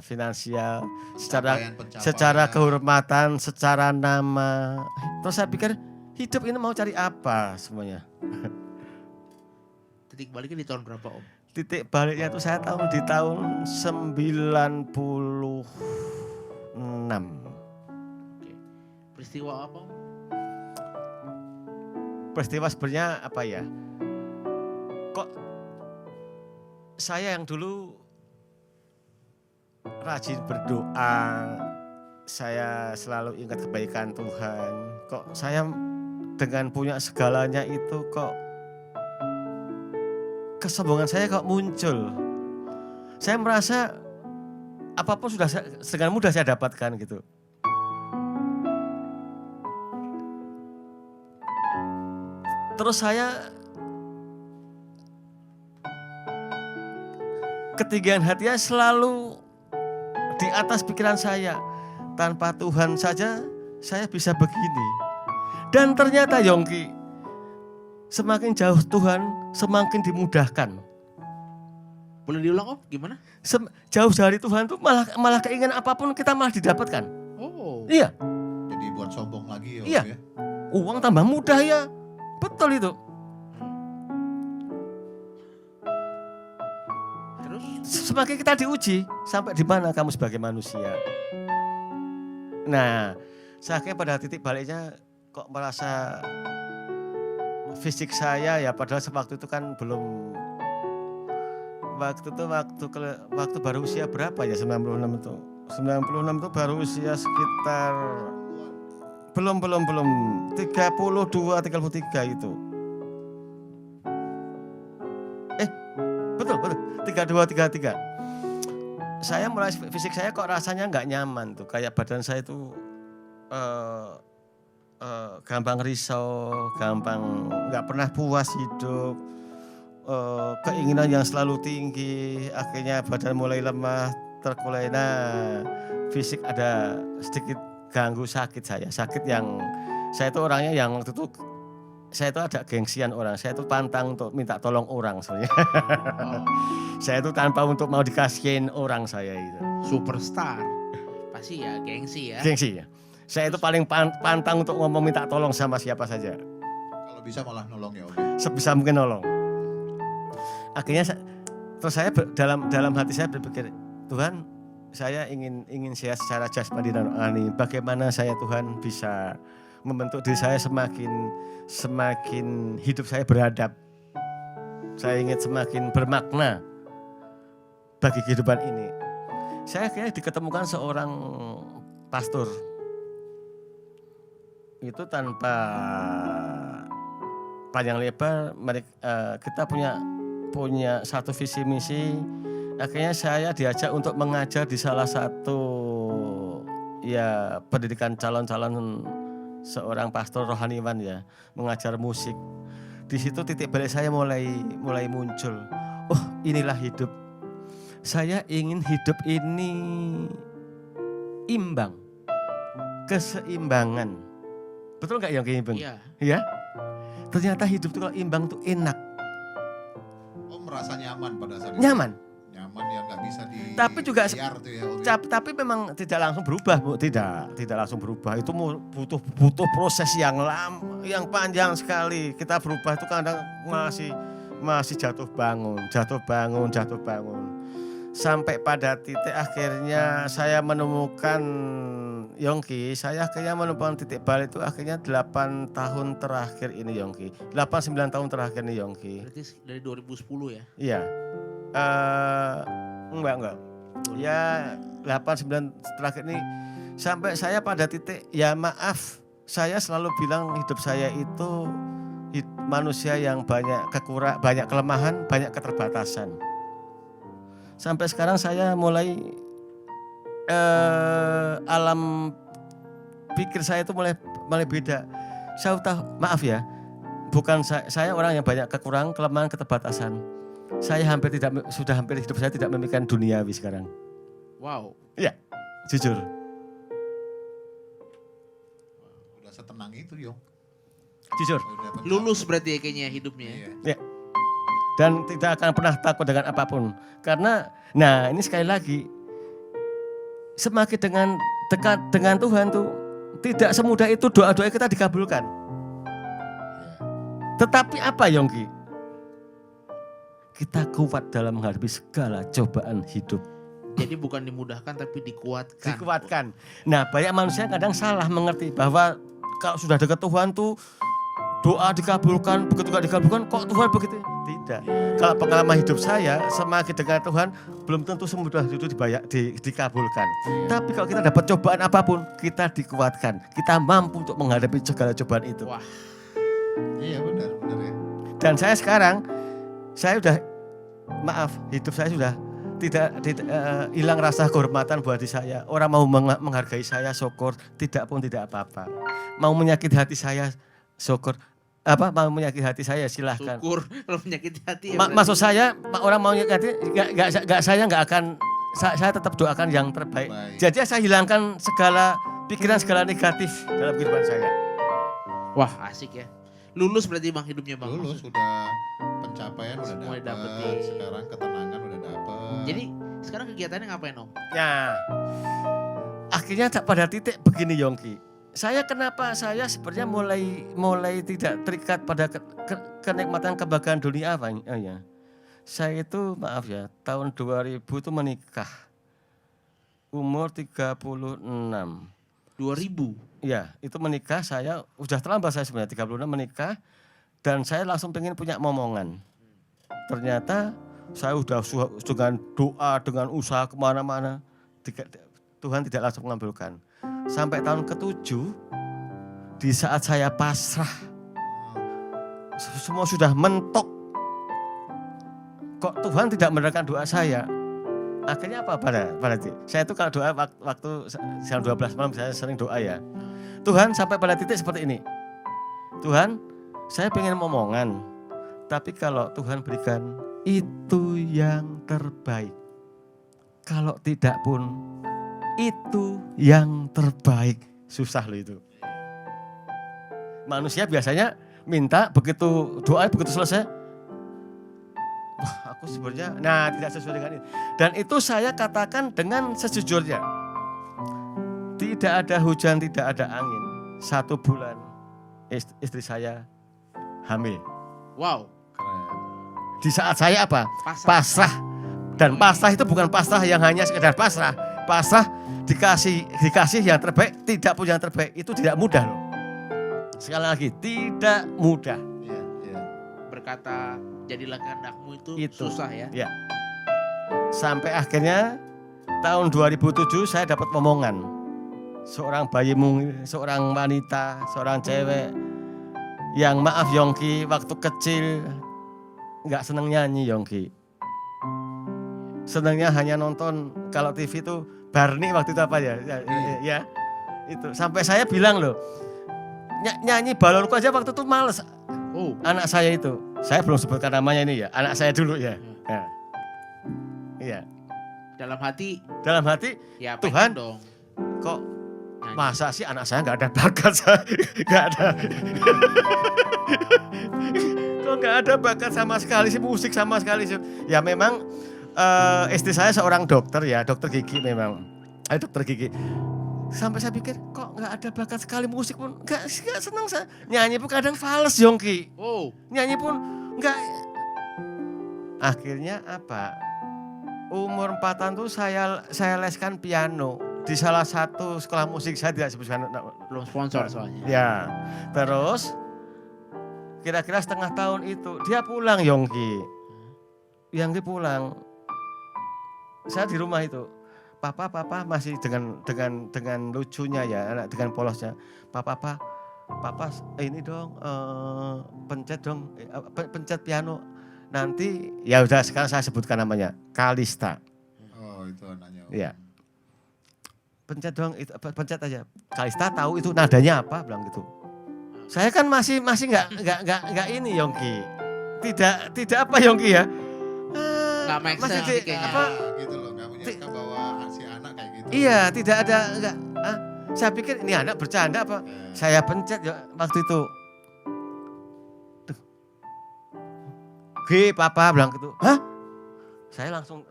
finansial, secara kehormatan, secara nama. Terus saya pikir hidup ini mau cari apa semuanya. Titik baliknya di tahun berapa Om? Titik baliknya itu saya tahu di tahun 96. Oke. Peristiwa apa Om? Peristiwa sebenarnya apa ya? Kok saya yang dulu rajin berdoa, saya selalu ingat kebaikan Tuhan. Kok saya dengan punya segalanya itu kok kesombongan saya kok muncul. Saya merasa apapun sudah dengan mudah saya dapatkan gitu. Terus saya ketinggian hatinya selalu di atas pikiran saya. Tanpa Tuhan saja saya bisa begini. Dan ternyata Yongki, semakin jauh Tuhan semakin dimudahkan. Boleh diulang Om, gimana? Jauh dari Tuhan tuh malah keinginan apapun kita malah didapatkan. Oh. Iya. Jadi buat sombong lagi ya. Iya. Ya? Uang tambah mudah ya. Betul itu. Terus? Semakin kita diuji, sampai di mana kamu sebagai manusia. Nah, saya kira pada titik baliknya kok merasa fisik saya ya, padahal sewaktu itu kan belum, waktu baru usia berapa ya 96 itu. 96 itu baru usia sekitar belum 32 33 itu. Betul 32 33. Saya mulai fisik saya kok rasanya nggak nyaman tuh, kayak badan saya itu gampang risau, gampang nggak pernah puas hidup, keinginan yang selalu tinggi, akhirnya badan mulai lemah, terkulai. Nah, fisik ada sedikit ganggu sakit saya. Sakit yang saya itu orangnya yang waktu itu saya itu ada gengsian orang. Saya itu pantang untuk minta tolong orang sebenarnya. Oh. Saya itu tanpa untuk mau dikasihin orang saya itu. Superstar. Pasti ya gengsi ya. Gengsi ya. Saya itu paling pantang untuk ngomong minta tolong sama siapa saja. Kalau bisa malah nolong ya Om. Sebisa mungkin nolong. Akhirnya terus saya dalam hati saya berpikir, Tuhan, saya ingin sehat secara jasmani dan rohani. Bagaimana saya Tuhan bisa membentuk diri saya semakin hidup saya beradab. Saya ingin semakin bermakna bagi kehidupan ini. Saya akhirnya diketemukan seorang pastor. Itu tanpa panjang lebar kita punya satu visi misi. Akhirnya saya diajak untuk mengajar di salah satu ya pendidikan calon-calon seorang pastor rohaniwan ya, mengajar musik. Di situ titik balik saya mulai muncul. Oh, inilah hidup. Saya ingin hidup ini imbang, keseimbangan. Betul nggak yang imbang? Iya. Ya. Ternyata hidup itu kalau imbang tuh enak. Oh, merasa nyaman pada saat itu. Nyaman. Nyaman yang nggak bisa di Tapi juga biar tuh ya, Om, ya. tapi memang tidak langsung berubah, Bu. Tidak langsung berubah. Itu butuh proses yang lama, yang panjang sekali. Kita berubah itu kadang masih jatuh bangun. Sampai pada titik akhirnya saya menemukan Yongki, saya akhirnya menemukan titik balik itu akhirnya 8 tahun terakhir ini Yongki. 8-9 tahun terakhir ini Yongki. Berarti dari 2010 ya? Iya. Enggak. Ya 8-9 terakhir ini sampai saya pada titik ya maaf, saya selalu bilang hidup saya itu manusia yang banyak kelemahan, banyak keterbatasan. Sampai sekarang saya mulai alam pikir saya itu mulai beda. Saya tahu, maaf ya, bukan saya orang yang banyak kekurangan, kelemahan, keterbatasan. Saya sudah hampir hidup saya tidak memikirkan duniawi sekarang. Wow. Iya, jujur. Udah setenang itu, Yong. Jujur. Lulus berarti ya kayaknya hidupnya. Iya. Ya. Dan tidak akan pernah takut dengan apapun. Karena, nah ini sekali lagi, semakin dengan dekat dengan Tuhan tuh, tidak semudah itu doa-doa kita dikabulkan. Tetapi apa Yongki? Kita kuat dalam menghadapi segala cobaan hidup. Jadi bukan dimudahkan tapi dikuatkan. Dikuatkan. Nah banyak manusia kadang salah mengerti bahwa kalau sudah dekat Tuhan tuh doa dikabulkan, begitu gak dikabulkan kok Tuhan begitu? Tidak. Kalau pengalaman hidup saya semakin dekat Tuhan belum tentu semudah itu dikabulkan. Tapi kalau kita dapat cobaan apapun kita dikuatkan. Kita mampu untuk menghadapi segala cobaan itu. Wah. Iya benar ya. Dan saya sekarang hidup saya sudah tidak hilang rasa kehormatan buat diri saya. Orang mau menghargai saya syukur, tidak pun tidak apa-apa. Mau menyakiti hati saya syukur. Mau menyakiti hati saya silahkan. Syukur kalau menyakiti hati. Maksud saya orang mau menyakiti saya nggak akan. Saya tetap doakan yang terbaik. Jadi saya hilangkan segala pikiran segala negatif dalam kehidupan saya. Wah asik ya. Lulus berarti bang hidupnya bang. Lulus sudah pencapaian udah Semua dapat. dapetin. Sekarang ketenangan udah dapat. Jadi sekarang kegiatannya ngapain om? Ya, akhirnya pada titik begini Yongki. Kenapa saya sebenarnya mulai tidak terikat pada kenikmatan kebahagiaan dunia apa ya. Saya itu maaf ya, tahun 2000 itu menikah. Umur 36. 2000? Ya, itu menikah saya, udah terlambat saya sebenarnya 36 menikah. Dan saya langsung pengen punya momongan. Ternyata saya udah dengan doa, dengan usaha kemana-mana. Tuhan tidak langsung mengabulkan. Sampai tahun ke-7, di saat saya pasrah, semua sudah mentok. Kok Tuhan tidak mendengarkan doa saya? Akhirnya apa pada saya itu kalau doa waktu jam 12 malam saya sering doa ya. Tuhan sampai pada titik seperti ini. Tuhan, saya pengen momongan. Tapi kalau Tuhan berikan itu yang terbaik. Kalau tidak pun itu yang terbaik. Susah loh itu. Manusia biasanya minta begitu doa begitu selesai. Wah aku sebenarnya tidak sesuai dengan itu. Dan itu saya katakan dengan sejujurnya. Tidak ada hujan, tidak ada angin. 1 bulan istri saya hamil. Wow. Di saat saya apa? Pasrah. Dan pasrah itu bukan pasrah yang hanya sekedar pasrah. Pasrah dikasih yang terbaik, tidak punya yang terbaik. Itu tidak mudah loh. Sekali lagi, tidak mudah. Iya. Berkata jadilah kehendakmu itu susah ya. Ya. Sampai akhirnya tahun 2007 saya dapat momongan. Seorang bayi mungil, seorang wanita, seorang cewek Yang maaf Yongki, waktu kecil nggak seneng nyanyi Yongki. Senengnya hanya nonton, kalau TV itu Barney waktu itu apa ya? Ya, itu. Sampai saya bilang loh, nyanyi balonku aja waktu itu males. Oh, Anak saya itu, saya belum sebutkan namanya ini ya, anak saya dulu ya. Ya. Iya. dalam hati Dalam hati, ya Tuhan, pengen dong. kok Nyanyi. masa sih anak saya nggak ada bakat, nggak ada. Kok nggak ada bakat sama sekali sih, musik sama sekali sih. Ya memang istri saya seorang dokter ya, dokter gigi memang. Dokter gigi. Sampai saya pikir kok nggak ada bakat sekali, musik pun nggak senang saya. Nyanyi pun kadang fales Yongki. Oh, Nyanyi pun nggak. Akhirnya apa? Umur 4 tahun tuh saya leskan piano di salah satu sekolah musik, saya tidak sebutkan. belum sponsor soalnya. Ya, terus kira-kira setengah tahun itu dia pulang Yongki. Yongki pulang. Saya di rumah itu. Papa masih dengan lucunya ya, anak dengan polosnya. Papa ini dong pencet dong, pencet piano. Nanti ya udah sekarang saya sebutkan namanya Kalista. Oh, itu anaknya. Iya. Pencet dong, pencet aja. Kalista tahu itu nadanya apa, bilang gitu. Saya kan masih nggak ini Yongki. Tidak apa Yongki ya? Nggak make Masih sense kayaknya. apa? Gitu loh, nggak menyangka bahwa si anak kayak gitu. Iya, tidak ada enggak. Saya pikir ini anak bercanda apa? Saya pencet ya waktu itu. G papa bilang gitu. Hah? Saya langsung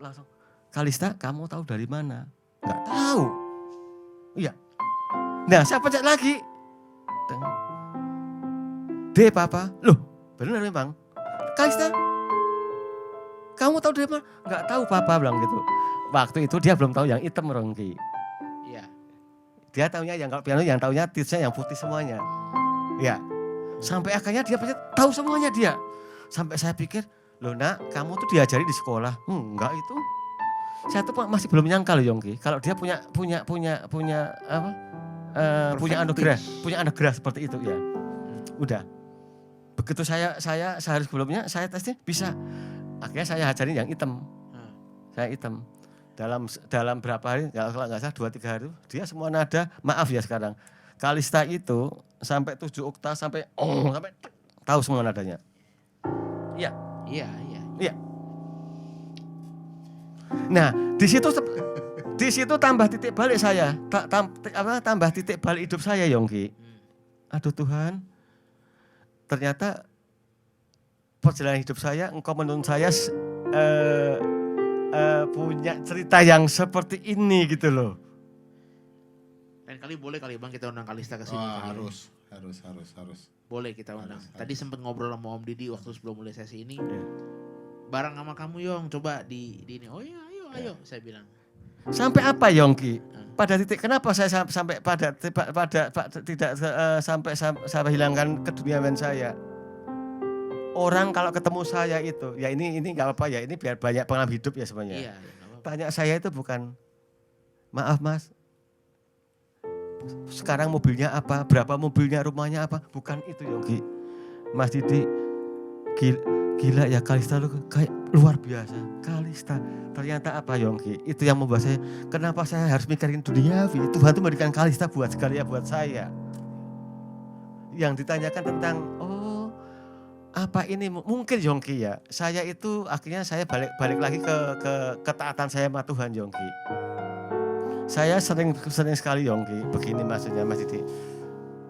Kalista, kamu tahu dari mana? Enggak tahu. Iya. Nah, saya pencet lagi. D papa. Loh, benar memang. Kalista, kamu tahu dari mana? Enggak tahu papa bilang gitu. Waktu itu dia belum tahu yang hitam Rongki. Iya. Dia taunya yang kalau piano yang taunya titsnya yang putih semuanya. Ya. Sampai akhirnya dia tahu semuanya dia. Sampai saya pikir, loh nak, kamu tuh diajari di sekolah. Enggak itu. Saya tuh masih belum nyangka loh Yongki. Kalau dia punya apa? Punya anugerah seperti itu ya. Udah. Begitu saya sehari sebelumnya saya tesnya bisa. Akhirnya saya ajarin yang hitam. Saya hitam. Dalam berapa hari, kalau nggak salah 2-3 hari, dia semua nada, maaf ya sekarang. Kalista itu sampai 7 oktav sampai tahu semua nadanya. Iya. Iya. Nah, di situ tambah titik balik saya. Tambah titik balik hidup saya Yongki. Aduh Tuhan. Ternyata perjalanan hidup saya, Engkau menuntun saya punya cerita yang seperti ini gitu loh. Lain kali boleh kali Bang kita undang Kalista ke sini. Harus. Boleh kita undang. Harus. Tadi sempat ngobrol sama Om Didi waktu sebelum mulai sesi ini. Ya. Bareng sama kamu Yong, coba di ini. Oh iya, ayo saya bilang. Sampai apa Yongki? Pada titik kenapa saya sampai tidak sampai hilangkan keduniawian saya. Orang kalau ketemu saya itu, ya ini nggak apa-apa ya, ini biar banyak pengalaman hidup ya sebenarnya. Iya, nggak apa-apa. Tanya saya itu bukan, maaf mas, sekarang mobilnya apa, berapa mobilnya, rumahnya apa, bukan itu Yongki. Mas Didi, gila ya Kalista lu kayak luar biasa. Kalista, ternyata apa Yongki, itu yang membuat saya, kenapa saya harus mikirin duniawi, Tuhan itu memberikan Kalista buat sekalian buat saya. Yang ditanyakan tentang, apa ini mungkin Yongki ya, saya itu akhirnya saya balik lagi ke ketaatan saya sama Tuhan Yongki. Saya sering sekali Yongki, begini maksudnya Mas Didi.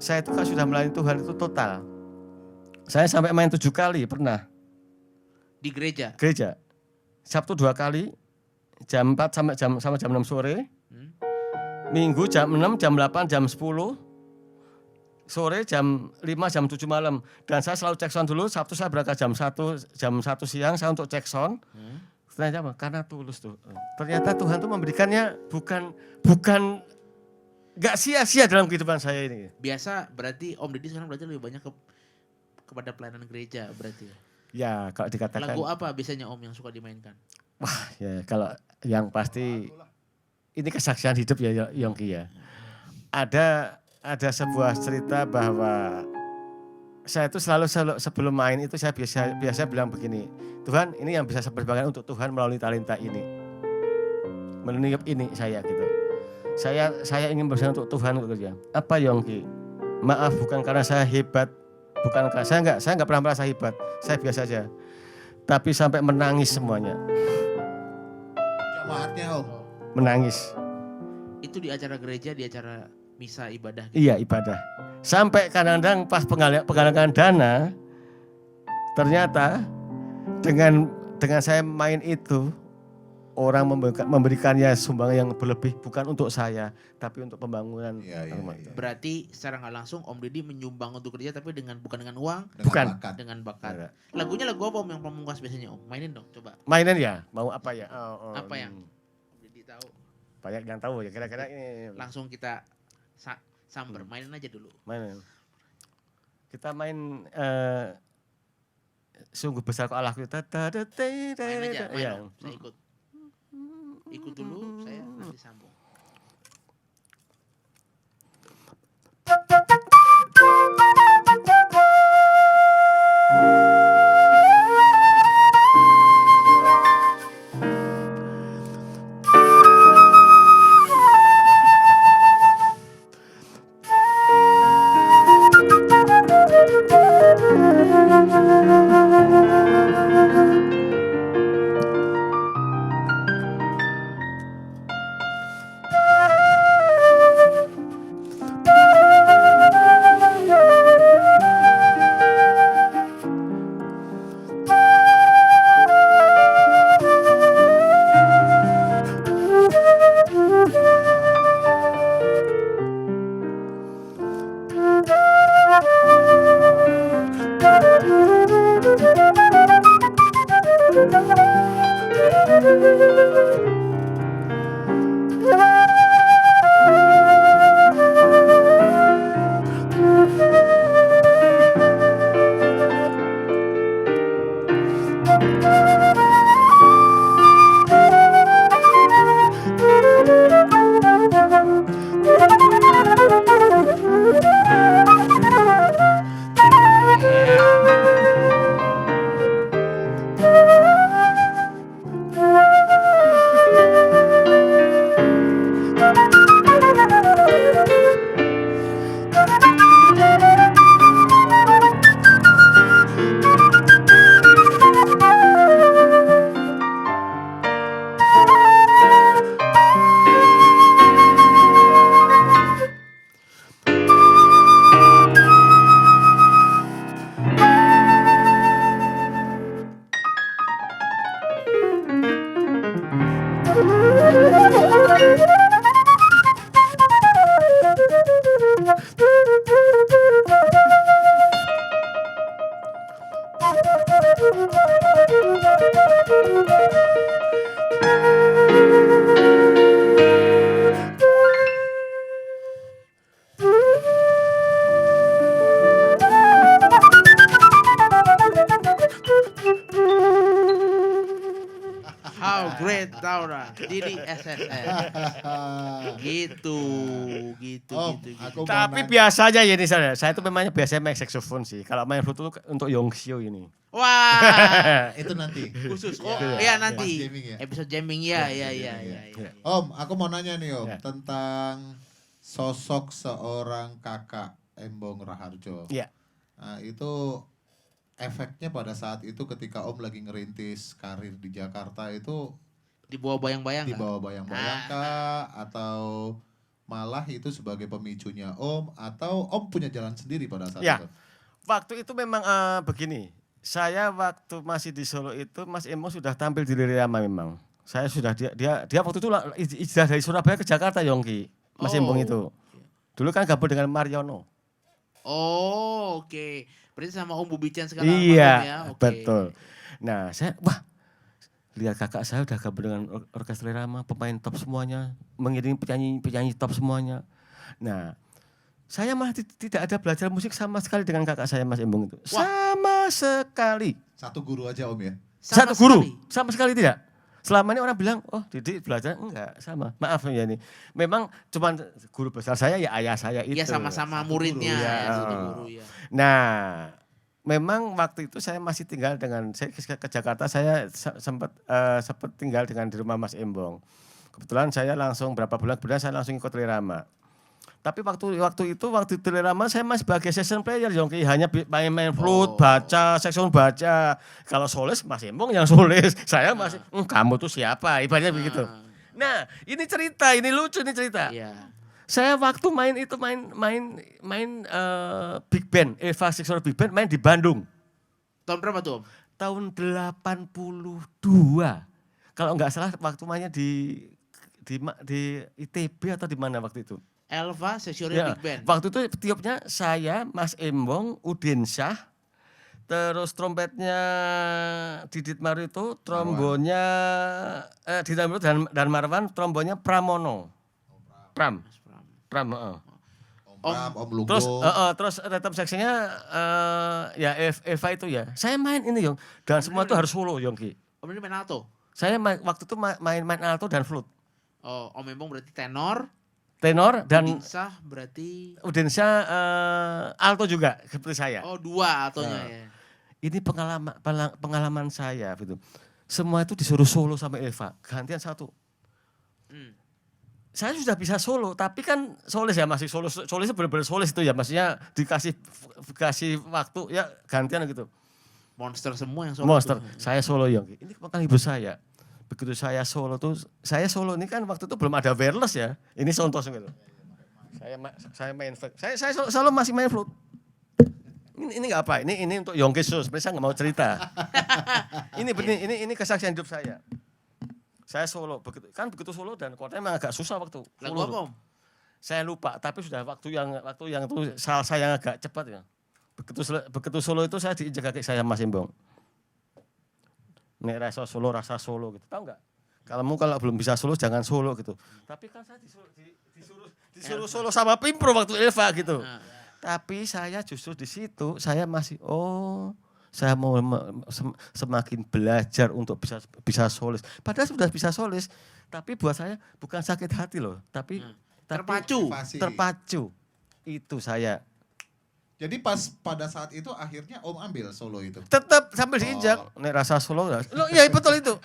Saya itu kan sudah melayani Tuhan itu total. Saya sampai main 7 kali pernah. Di gereja? Gereja. Sabtu 2 kali, jam 4 sampai jam 6 sore. Minggu jam 6, jam 8, jam 10. Sore jam 5, jam 7 malam. Dan saya selalu cek sound dulu, Sabtu saya berangkat jam 1 siang, saya untuk cek sound. Ternyata apa? Karena tulus tuh. Ternyata Tuhan tuh memberikannya bukan gak sia-sia dalam kehidupan saya ini. Biasa berarti Om Didi sekarang belajar lebih banyak kepada pelayanan gereja berarti. Ya kalau dikatakan. Lagu apa biasanya Om yang suka dimainkan? Wah ya kalau yang pasti ini kesaksian hidup ya Yongki ya. Ada sebuah cerita bahwa saya itu selalu sebelum main itu saya biasa bilang begini, Tuhan ini yang bisa saya persembahkan untuk Tuhan melalui talenta ini. Meniup ini saya gitu. Saya ingin berusaha untuk Tuhan untuk kerja. Apa Yongki? Maaf bukan karena saya hebat, bukan karena saya enggak pernah merasa hebat. Saya biasa saja. Tapi sampai menangis semuanya. Jamaatnya Om. Menangis. Itu di acara gereja, di acara misa ibadah gitu. Iya, ibadah. Sampai kadang-kadang pas penggalangan dana, ternyata dengan saya main itu, orang memberikannya sumbangan yang berlebih bukan untuk saya, tapi untuk pembangunan. Iya. Berarti secara nggak langsung Om Deddy menyumbang untuk gereja, tapi bukan dengan uang, Bukan. Bakat. dengan bakat. Ada. Lagunya lagu apa Om yang pamungkas biasanya Om? Mainin dong, coba. Mainan ya, mau apa ya? Apa yang Om Deddy tahu? Banyak yang tahu ya, kira-kira ini. Langsung kita samber, mainin aja dulu. Mainan. Kita main sungguh besar kok Allah kita. Main aja, main Ya. Om. Saya ikut. Ikut dulu, saya nanti sambung. How great thou art, Didi SSS. Gitu. Om, aku mau Tapi nanya. biasa aja ya ini saya itu memangnya biasanya main saxophone sih. Kalau main flute itu untuk Yongxio ini. Wah, Itu nanti. khusus. Oh, Ya, iya nanti. pas jamming ya. Episode jamming ya, Ya, ya. jamming ya. Om, aku mau nanya nih Om Ya. tentang sosok seorang kakak Embong Raharjo. Iya. Nah, itu efeknya pada saat itu ketika Om lagi ngerintis karir di Jakarta itu Di bawah bayang-bayang di nggak? bawah bayang-bayang kah atau malah itu sebagai pemicunya Om atau Om punya jalan sendiri pada saat Ya. itu? Waktu itu memang begini. Saya waktu masih di Solo itu Mas Emo sudah tampil di Lirama memang. Saya sudah dia waktu itu hijrah dari Surabaya ke Jakarta Yongki. Mas Oh. Embong itu. Dulu kan gabung dengan Mariono. Oh, oke. Berarti sama Om Bubi Chan sekarang Iya, almarhum ya. Oke. betul. Nah, lihat kakak saya udah gabung dengan orkestra Lirama, pemain top semuanya, mengiringi penyanyi top semuanya. Nah, saya malah tidak ada belajar musik sama sekali dengan kakak saya Mas Embong itu. Wah. Sama sekali. Satu guru aja Om ya? Satu Sama guru, sekali. sama sekali tidak. Selama ini orang bilang, oh Didi belajar, enggak, sama. Maaf ya ini. Memang cuman guru besar saya ya ayah saya itu. Ya sama-sama Satu muridnya. guru, ya. Ya, satu guru ya. Nah, memang waktu itu saya masih tinggal dengan saya ke Jakarta, saya sempat tinggal dengan di rumah Mas Embong. Kebetulan saya langsung berapa bulan kemudian saya langsung ikut Lirama. Tapi waktu di Lirama saya masih sebagai session player, Yongki, hanya main flute, baca, section baca. Kalau solis Mas Embong yang solis, saya masih kamu tuh siapa? Ibaratnya begitu. Nah, ini cerita, ini lucu ini cerita. Iya. Saya waktu main big band, Eva Sexual Big Band main di Bandung. Tahun berapa tuh, Om? Tahun 82. Kalau nggak salah waktu mainnya di ITB atau di mana waktu itu. Elva Session Ya, Big Band. waktu itu tiupnya saya, Mas Embong, Udin Syah, terus trompetnya Didit Marito, trombonnya Didit Marito dan Marwan, trombonnya Pramono. Pram. Om Lugo. Terus tetap seksinya ya Eva itu ya. Saya main ini Yong, dan semua itu harus solo Yongki. Om ini main alto. Saya waktu itu main alto dan flute. Oh, Om Embong berarti tenor Dan Sah berarti Udinsa alto juga seperti saya. oh 2 altonya ya. Ini pengalaman saya gitu. Semua itu disuruh solo sama Eva, gantian satu. Saya sudah bisa solo, tapi kan solis ya masih solis benar-benar solis itu ya, maksudnya dikasih waktu ya gantian gitu. Monster semua yang solo. Monster, tuh. saya solo Yongki. Ini bukan ibu saya. Begitu saya solo ini kan waktu itu belum ada wireless ya. Ini contoh gitu. Saya main flute. Saya selalu masih main flute. Ini nggak apa? Ini untuk Yongki sus. Saya nggak mau cerita. ini kesaksian hidup saya. Saya solo, begitu solo dan chordnya memang agak susah waktu. Lagu apa, Om? Saya lupa, tapi sudah waktu yang itu salsa yang agak cepat ya. Begitu solo itu saya diinjak kaki saya Mas Embong. Nek rasa solo gitu, tahu nggak? Kalau belum bisa solo jangan solo gitu. Tapi kan saya disuruh solo sama Pimpro waktu Elva gitu. Tapi saya justru di situ saya masih saya mau semakin belajar untuk bisa solis. Padahal sudah bisa solis, tapi buat saya bukan sakit hati loh, tapi terpacu. Itu saya. Jadi pada saat itu akhirnya Om ambil solo itu. Tetap sambil diinjak, nek rasa solo. Loh, iya betul itu.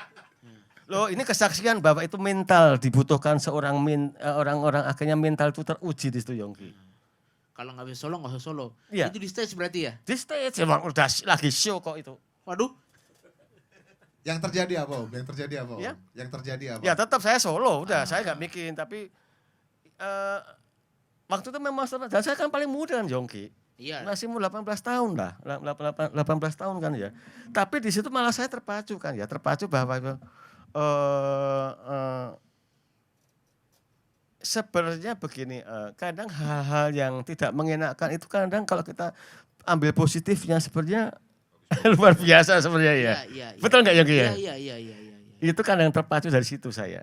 Loh, ini kesaksian bahwa itu mental dibutuhkan seorang orang-orang akhirnya mental itu teruji di situ Yongki. Kalau nggak bisa solo, nggak usah solo. Iya. Itu di stage berarti ya? Di stage emang udah lagi show kok itu. Waduh. Yang terjadi apa Om? Ya? Yang terjadi apa? Ya tetap saya solo, udah saya nggak bikin. Tapi waktu itu memang, dan saya kan paling muda kan Yongki. Iya. Masih mau 18 tahun lah, 18 tahun kan ya. Tapi di situ malah saya terpacu kan ya, terpacu bahwa sebenarnya begini, kadang hal-hal yang tidak mengenakan itu kadang kalau kita ambil positifnya sebenarnya luar biasa sebenarnya ya. Iya. Betul nggak Yongki ya? Iya. Itu kan yang terpacu dari situ saya.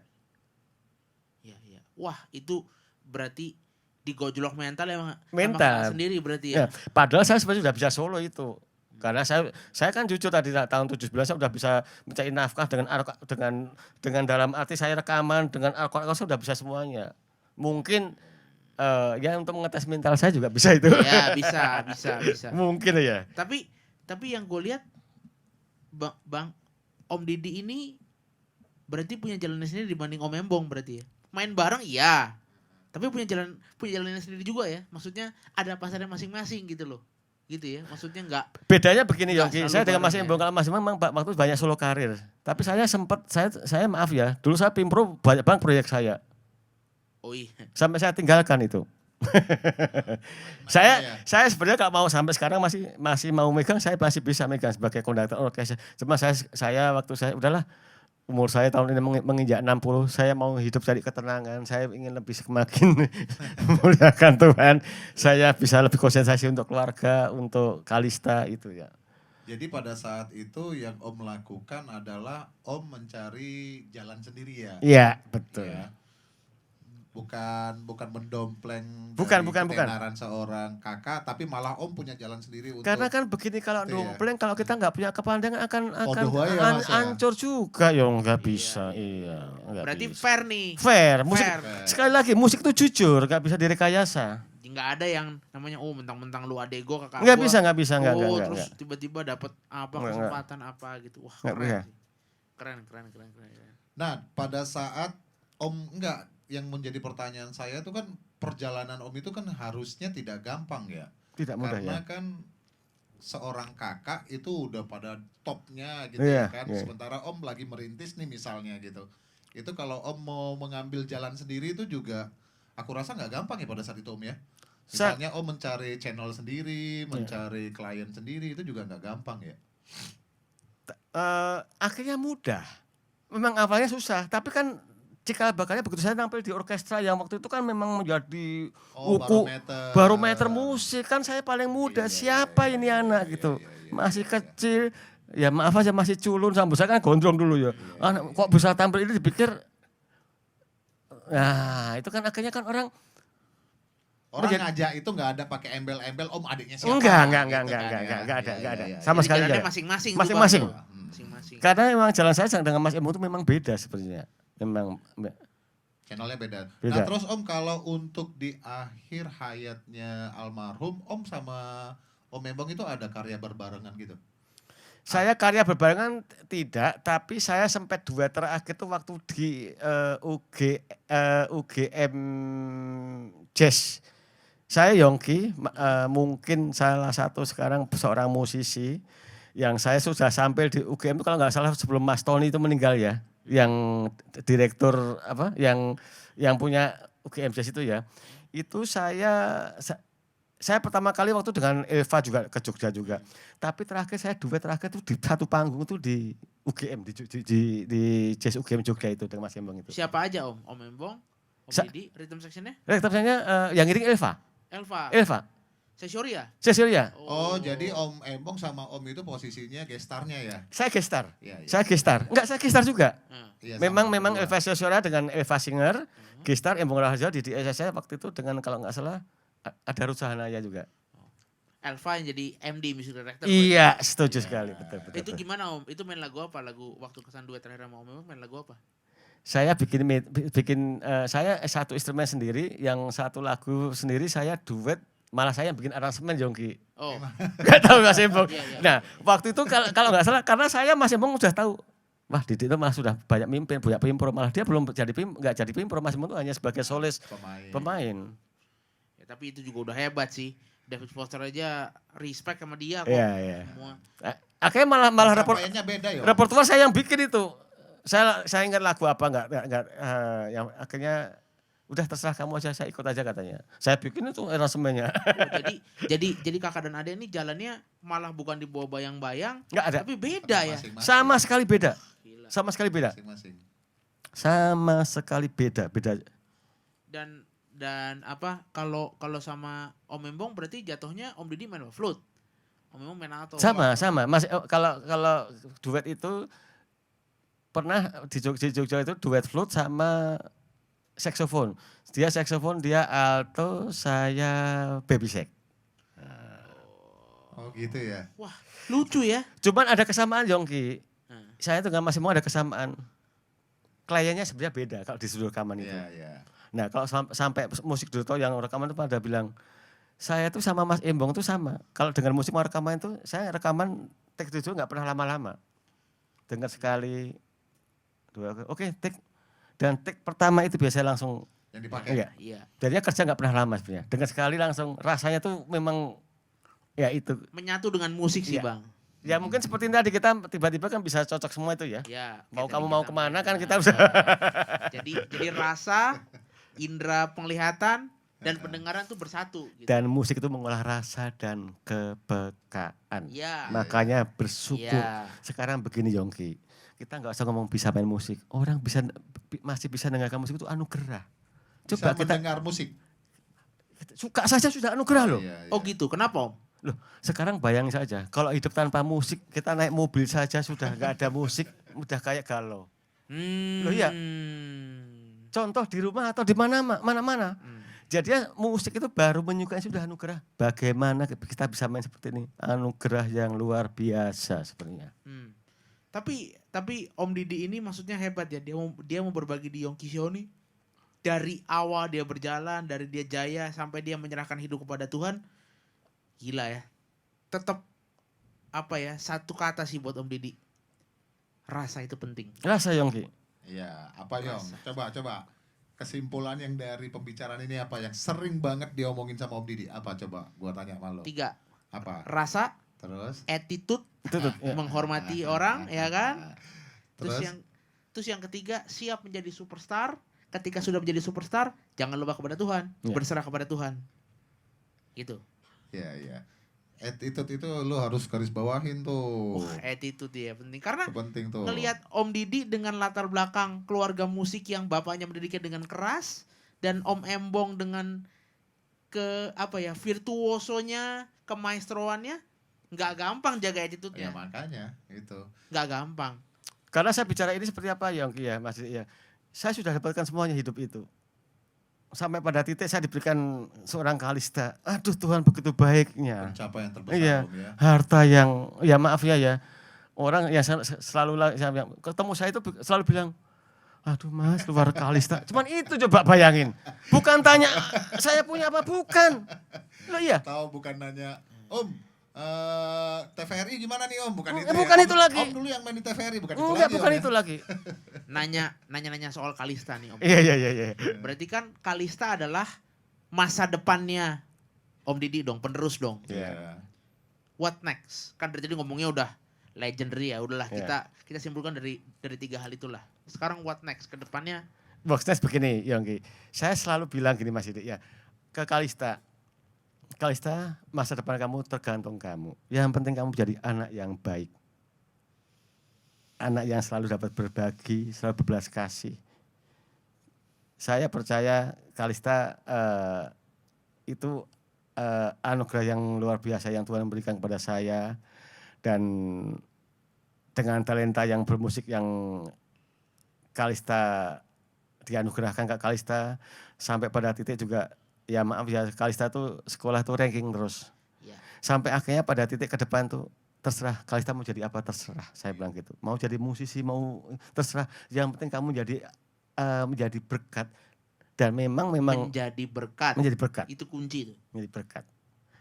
Iya. Wah, itu berarti digojlok mental emang sendiri berarti ya. Padahal saya sebenarnya sudah bisa solo itu. Karena saya kan jujur tadi tahun 17 saya sudah bisa mencari nafkah dengan dalam arti saya rekaman dengan Al-Quran saya sudah bisa semuanya. Mungkin ya untuk mengetes mental saya juga bisa itu. Ya, bisa. Mungkin ya. Tapi yang gue lihat Bang Om Didi ini berarti punya jalannya sendiri dibanding Om Embong berarti ya. Main bareng iya. Tapi punya jalannya sendiri juga ya. Maksudnya ada pasarnya masing-masing gitu loh. Gitu ya. Maksudnya enggak. Bedanya begini Yongki, saya dengan Mas Embong, kalau Mas Embong memang waktu banyak solo karir. Tapi saya maaf ya, dulu saya Pimpro banyak banget proyek saya. Oh iya. Sampai saya tinggalkan itu. saya sebenarnya kalau mau sampai sekarang masih mau megang, saya masih bisa megang sebagai konduktor orkestra. Cuma saya waktu saya udahlah, umur saya tahun ini menginjak 60, saya mau hidup cari ketenangan, saya ingin lebih semakin memuliakan Tuhan, saya bisa lebih konsentrasi untuk keluarga, untuk Kalista itu ya. Jadi pada saat itu yang Om lakukan adalah Om mencari jalan sendiri ya? Iya, betul. Ya. Bukan mendompleng bukan ketenaran seorang kakak, tapi malah Om punya jalan sendiri untuk. Karena kan begini, kalau dompleng kalau kita nggak punya kepandangan akan hancur juga ya, nggak bisa. Iya. Berarti bisa. Fair nih. Fair. Musik sekali lagi musik itu jujur, nggak bisa direkayasa. nggak ada yang namanya mentang-mentang lu adek gua kakak Nggak gua. bisa, nggak bisa, nggak. Terus tiba-tiba dapat apa Nggak. kesempatan apa gitu. Wah, Nggak keren bisa. sih. Keren. Nah, pada saat yang menjadi pertanyaan saya tuh kan perjalanan Om itu kan harusnya tidak gampang ya. Tidak mudah Karena ya. kan seorang kakak itu udah pada topnya gitu Iya, ya kan. iya. Sementara Om lagi merintis nih misalnya gitu. Itu kalau Om mau mengambil jalan sendiri itu juga aku rasa nggak gampang ya pada saat itu Om ya. Misalnya Om mencari channel sendiri, mencari klien sendiri itu juga nggak gampang ya. Akhirnya mudah. Memang awalnya susah, tapi kan cikal bakalnya begitu saya tampil di orkestra yang waktu itu kan memang menjadi barometer musik, kan saya paling muda, siapa ini anak gitu. Masih kecil, ya maaf aja masih culun, sambil saya kan gondrong dulu ya. Anak kok bisa tampil ini dipikir, nah itu kan akhirnya kan orang ngajak itu nggak ada pakai embel-embel Om adiknya siapa. Enggak ada. Sama sekali enggak. Masing-masing. Masing-masing. Karena memang jalan saya dengan Mas Emo itu memang beda sebenarnya. Memang channelnya beda. Nah terus Om kalau untuk di akhir hayatnya almarhum Om sama Om Embong itu ada karya berbarengan gitu? Saya karya berbarengan tidak, tapi saya sempat duet terakhir itu waktu di UGM Jazz. Saya Yongki, mungkin salah satu sekarang seorang musisi yang saya sudah sampai di UGM itu kalau nggak salah sebelum Mas Tony itu meninggal ya, yang direktur apa, yang punya UGM Jazz itu ya. Itu saya pertama kali waktu dengan Eva juga ke Jogja juga. Tapi terakhir saya duet terakhir itu di satu panggung itu di UGM di Jazz UGM Jogja itu dengan Mas Embong itu. Siapa aja Om? Om Embong, Om Didi, rhythm sectionnya? Rhythm sectionnya yang ngiring Elva. Sesioria. Oh, jadi Om Embong sama Om itu posisinya gestarnya ya? Saya gestar. Ya. Saya gestar. Enggak, saya gestar juga. Ya, memang Elva Sesioria dengan Elva Singer, gestar Embong Raharjo di SSC waktu itu dengan kalau nggak salah ada Ruth Sahanaya juga. Elva yang jadi MD Music Director. Iya, setuju sekali. Betul. Itu gimana Om? Itu main lagu apa? Lagu waktu kesan duet terakhir sama Om Embong main lagu apa? Saya bikin saya satu instrumen sendiri, yang satu lagu sendiri saya duet, malah saya yang bikin aransemen Yongki. Oh. Gak tahu Mas Embong. Iya. Nah, waktu itu kalau nggak salah karena saya Mas Embong sudah tahu. Wah, Didi itu malah sudah banyak mimpin, punya pimpro, malah dia belum nggak jadi pimpro, Mas Embong itu hanya sebagai solis pemain. Ya, tapi itu juga udah hebat sih. David Foster aja respect sama dia kok. Iya. Semua. Akhirnya malah beda ya. repertoire saya yang bikin itu. Saya ingat lagu apa enggak yang akhirnya udah terserah kamu aja, saya ikut aja katanya. Saya bikin itu aransemennya. Jadi kakak dan adik ini jalannya malah bukan di bawah bayang-bayang, Enggak ada. tapi beda ya. Sama sekali beda. Gila. Sama sekali beda. Masing-masing. Sama sekali beda. Dan apa kalau sama Om Embong berarti jatuhnya Om Didi main flute. Om Embong main alto. Sama. Mas kalau duet itu pernah di Jogja itu duet flute sama saxophone. Dia saxophone, dia alto, saya baby sax. Oh gitu ya. Wah, lucu ya. Cuman ada kesamaan Yongki. Saya tuh masih mau ada kesamaan. Kliennya sebenarnya beda kalau di studio rekaman itu. Iya. Nah, kalau sampai musik Duto yang rekaman itu pada bilang, saya tuh sama Mas Embong tuh sama. Kalau dengan musik mau rekaman itu, saya rekaman take 7 nggak pernah lama-lama. Dengar sekali, dua, oke, take. Dan take pertama itu biasanya langsung yang dipakai. Iya. Jadinya kerja nggak pernah lama sebenarnya. Dengar sekali langsung rasanya tuh memang ya itu. Menyatu dengan musik sih Bang. Ya mungkin seperti tadi kita tiba-tiba kan bisa cocok semua itu ya. Ya. Kamu mau kemana kan kita bisa. Jadi rasa, indera penglihatan dan pendengaran tuh bersatu. Gitu. Dan musik itu mengolah rasa dan kepekaan. Ya. Makanya bersyukur. Ya. Sekarang begini Yongki, kita nggak usah ngomong bisa main musik. Orang masih bisa dengarkan musik itu anugerah. Coba kita dengar musik. Suka saja sudah anugerah loh. Iya. Oh gitu, kenapa Om? Loh, sekarang bayangin saja, kalau hidup tanpa musik, kita naik mobil saja sudah nggak ada musik, udah kayak galau. Loh iya. Contoh di rumah atau di mana-mana. Jadi musik itu baru menyukai sudah anugerah. Bagaimana kita bisa main seperti ini? Anugerah yang luar biasa sebenarnya. Tapi Om Didi ini maksudnya hebat ya. Dia mau berbagi di Yongki Show nih. dari awal dia berjalan, dari dia jaya sampai dia menyerahkan hidup kepada Tuhan, gila ya. Tetap satu kata sih buat Om Didi, rasa itu penting. Rasa Yongki. Iya, apa Yong? Coba. Kesimpulan yang dari pembicaraan ini apa yang sering banget diomongin sama Om Didi? Apa coba? Gua tanya sama lo. 3. Apa? Rasa, Terus? attitude, Ya. menghormati orang, ya kan? Terus? Terus yang ketiga, siap menjadi superstar. Ketika sudah menjadi superstar, jangan lupa kepada Tuhan, berserah kepada Tuhan. Gitu. Iya. Attitude itu lo harus garis bawahin tuh. Attitude ya penting karena Penting tuh. ngelihat Om Didi dengan latar belakang keluarga musik yang bapaknya mendidiknya dengan keras dan Om Embong dengan virtuosonya, kemaestroannya, nggak gampang jaga attitude-nya. Ya makanya itu. Nggak gampang. Karena saya bicara ini seperti apa Yongki ya Mas ya. Saya sudah dapatkan semuanya hidup itu. Sampai pada titik saya diberikan seorang Kalista. Aduh Tuhan begitu baiknya. Pencapaian terbesar Iya, Om ya. harta yang, ya maaf ya. Orang yang selalu ketemu saya itu selalu bilang, aduh Mas luar Kalista. Cuman itu coba bayangin. Bukan tanya saya punya apa, bukan. Loh iya. Tahu bukan nanya, Om, TVRI gimana nih Om? Bukan itu. Bukan ya. itu lagi. Om dulu yang main di TVRI, bukan itu Enggak, lagi. bukan Om, itu ya? lagi. Nanya soal Kalista nih Om. Iya. Berarti kan Kalista adalah masa depannya Om Didi dong, penerus dong. Iya. What next? Kan dari tadi ngomongnya udah legendary ya, udahlah Yeah. kita simpulkan dari 3 hal itulah. Sekarang what next? Ke depannya Box Next begini Yongki. Saya selalu bilang gini Mas Didi ya. Ke Kalista, masa depan kamu tergantung kamu. Yang penting kamu jadi anak yang baik. Anak yang selalu dapat berbagi, selalu berbelas kasih. Saya percaya Kalista itu anugerah yang luar biasa yang Tuhan berikan kepada saya. Dan dengan talenta yang bermusik yang Kalista dianugerahkan ke Kalista, sampai pada titik juga ya maaf ya Kalista tuh sekolah tuh ranking terus. ya. Sampai akhirnya pada titik ke depan tuh terserah Kalista mau jadi apa, terserah, saya bilang gitu. Mau jadi musisi, mau terserah, yang penting kamu menjadi berkat. Dan memang menjadi berkat. Itu kunci tuh. menjadi berkat.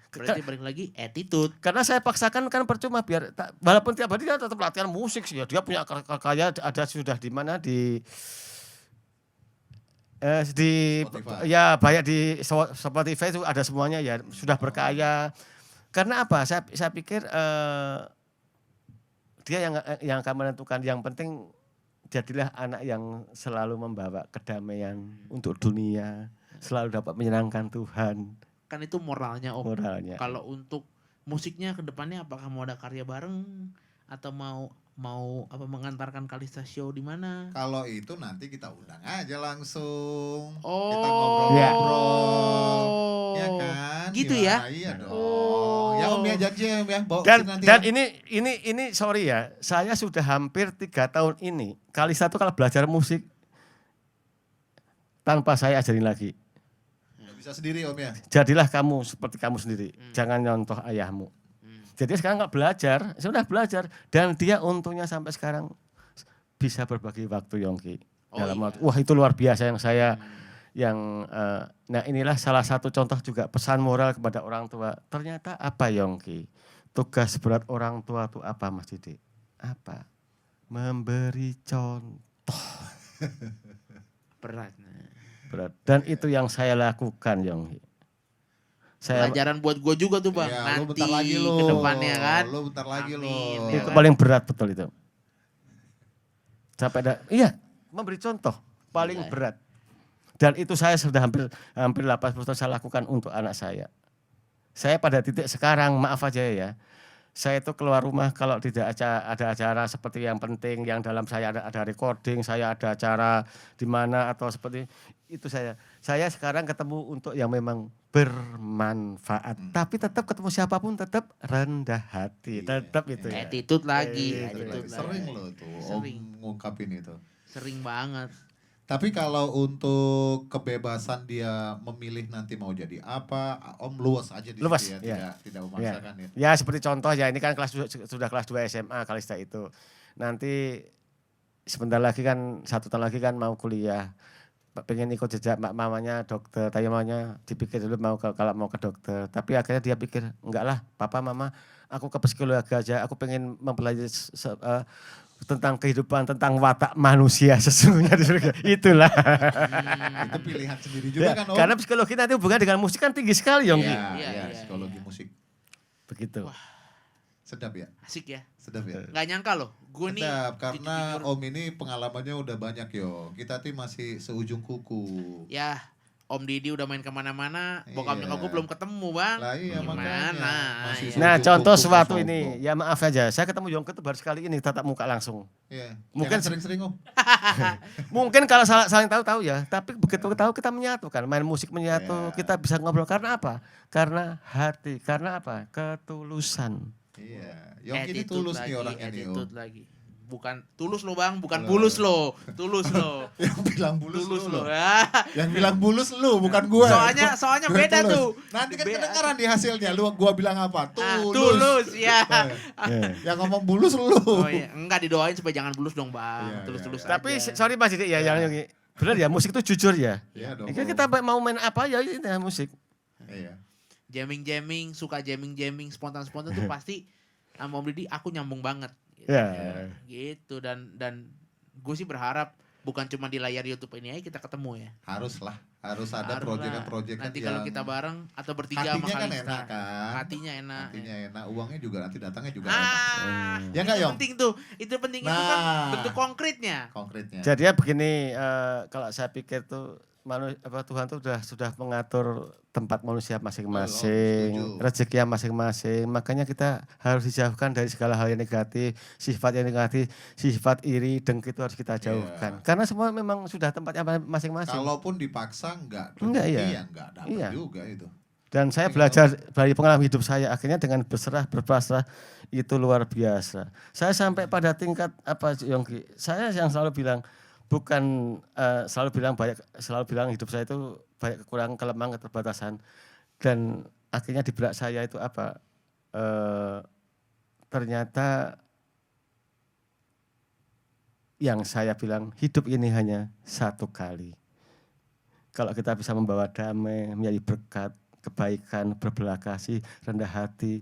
Berarti balik lagi attitude. Karena saya paksakan kan percuma, biar walaupun tiap hari dia tetap latihan musik sih ya. Dia punya karya ada sudah di mana di Spotify. ya banyak di Spotify itu ada semuanya ya, sudah berkarya. Karena apa? Saya pikir dia yang akan menentukan. Yang penting jadilah anak yang selalu membawa kedamaian untuk dunia, selalu dapat menyenangkan Tuhan. Kan itu moralnya Om. Moralnya. Kalau untuk musiknya ke depannya apakah mau ada karya bareng atau mau mengantarkan Kalista show di mana? Kalau itu nanti kita undang aja langsung. Oh. Kita ngobrol-ngobrol. Ya kan? Gitu Gimana? ya? Iya dong. Oh. Ya Om ya janji ya Om ya. Bawa nanti Dan ya. ini sorry ya, saya sudah hampir 3 tahun ini. Kalista tuh kalau belajar musik tanpa saya ajarin lagi. Bisa sendiri Om ya. Jadilah kamu seperti kamu sendiri, jangan nyontoh ayahmu. Jadi sekarang nggak belajar, sudah belajar, dan dia untungnya sampai sekarang bisa berbagi waktu Yongki. Wah itu luar biasa nah inilah salah satu contoh juga pesan moral kepada orang tua. Ternyata apa Yongki? Tugas berat orang tua itu apa Mas Didi? Apa? Memberi contoh. Berat. Dan itu yang saya lakukan Yongki. Pelajaran buat gue juga tuh Bang. Ya, nanti bentar lagi ke depannya kan. Lu bentar lagi Amin, lo. ya Itu kan? paling berat betul itu. Iya, memberi contoh paling Iya. berat. Dan itu saya sudah hampir 80% saya lakukan untuk anak saya. Saya pada titik sekarang, maaf aja ya, saya itu keluar rumah kalau tidak ada acara seperti yang penting, yang dalam saya ada recording, saya ada acara di mana atau seperti itu saya sekarang ketemu untuk yang memang bermanfaat. Tapi tetap ketemu siapapun tetap rendah hati, tetap itu ya. Attitude lagi. Sering lo tuh Sering. Om ngungkapin itu. Sering banget. Tapi kalau untuk kebebasan dia memilih nanti mau jadi apa, Om luas aja di Luas, situ ya, ya. tidak memaksakan ya. Ya seperti contoh ya, ini kan sudah kelas 2 SMA Kalista itu. Nanti sebentar lagi kan, 1 tahun lagi kan mau kuliah. pengen ikut jejak mamanya dokter, tapi mamanya dipikir dulu kalau mau ke dokter. Tapi akhirnya dia pikir, enggak lah papa mama aku ke psikolog aja, aku pengen mempelajari tentang kehidupan, tentang watak manusia sesungguhnya di surga. Itulah. Itu pilihan sendiri juga kan Om. Karena psikologi nanti hubungan dengan musik kan tinggi sekali Yongki. Iya, psikologi musik. Begitu. Sedap ya? Asik ya. Sedap ya? Nggak nyangka loh. Gue nih Sedap, karena jujur-jujur, Om ini pengalamannya udah banyak yo. Kita tuh masih seujung kuku. ya Om Didi udah main kemana-mana, bokap Iya. nyokap gue belum ketemu bang. Lah iya makanya. Gimana? Masih Ya. Nah seujung contoh kuku suatu Mas ini, Om. ya maaf aja, saya ketemu Yongki itu baru sekali ini tatap muka langsung. Iya. Mungkin Jangan sering-sering Om. Mungkin kalau saling tahu ya, tapi begitu tahu kita menyatukan, main musik menyatu, Iya. kita bisa ngobrol karena apa? Karena hati, karena apa? Ketulusan. Iya. Yongki ini Attitude tulus lagi, nih orangnya nih Om. attitude lagi. Bukan tulus lo bang, bukan Loh. bulus lo, tulus lo, Yang bilang bulus tulus lu lo. loh. Yang bilang bulus lu bukan gue. Soalnya Gue beda tulus. tuh. Nanti kan Beda. kedengaran di hasilnya. Lu gua bilang apa? Tulus. Tulus ya. Yang ngomong bulus lu. Oh iya, enggak didoain supaya jangan bulus dong bang, Iya, tulus-tulus iya, aja. Tapi sorry Mas Didi ya, yang benar ya musik itu jujur ya. Iya dong. Ya, kita mau main apa ya ini musik. Iya. jamming, suka jamming, spontan tuh pasti sama Om Didi aku nyambung banget. Gitu. Ya. Gitu dan gue sih berharap bukan cuma di layar YouTube ini aja kita ketemu ya. Harus ada Harus proyekan-proyekan nanti yang kalau kita bareng atau bertiga sama hatinya kan Kalista. enak kan. Hatinya enak. Hatinya enak, uangnya juga nanti datangnya juga enak. Ya itu nggak, Yong? penting tuh. Itu penting itu kan Nah. bentuk konkretnya. Konkretnya. Jadi ya begini, kalau saya pikir tuh Tuhan tuh sudah mengatur tempat manusia masing-masing, setuju. rezekinya masing-masing. Makanya kita harus dijauhkan dari segala hal yang negatif, sifat yang negatif, sifat iri, dengki itu harus kita jauhkan. Karena semua memang sudah tempatnya masing-masing. Kalaupun dipaksa enggak iya. enggak dapat Iya. juga itu. Dan saya belajar dari pengalaman hidup saya, akhirnya dengan berpasrah itu luar biasa. Saya sampai pada tingkat apa Yongki? Saya yang selalu bilang selalu bilang hidup saya itu banyak kekurangan, kelemahan, keterbatasan. Dan akhirnya di benak saya itu apa? Ternyata yang saya bilang hidup ini hanya satu kali. Kalau kita bisa membawa damai, menjadi berkat, kebaikan, berbelas kasih, rendah hati,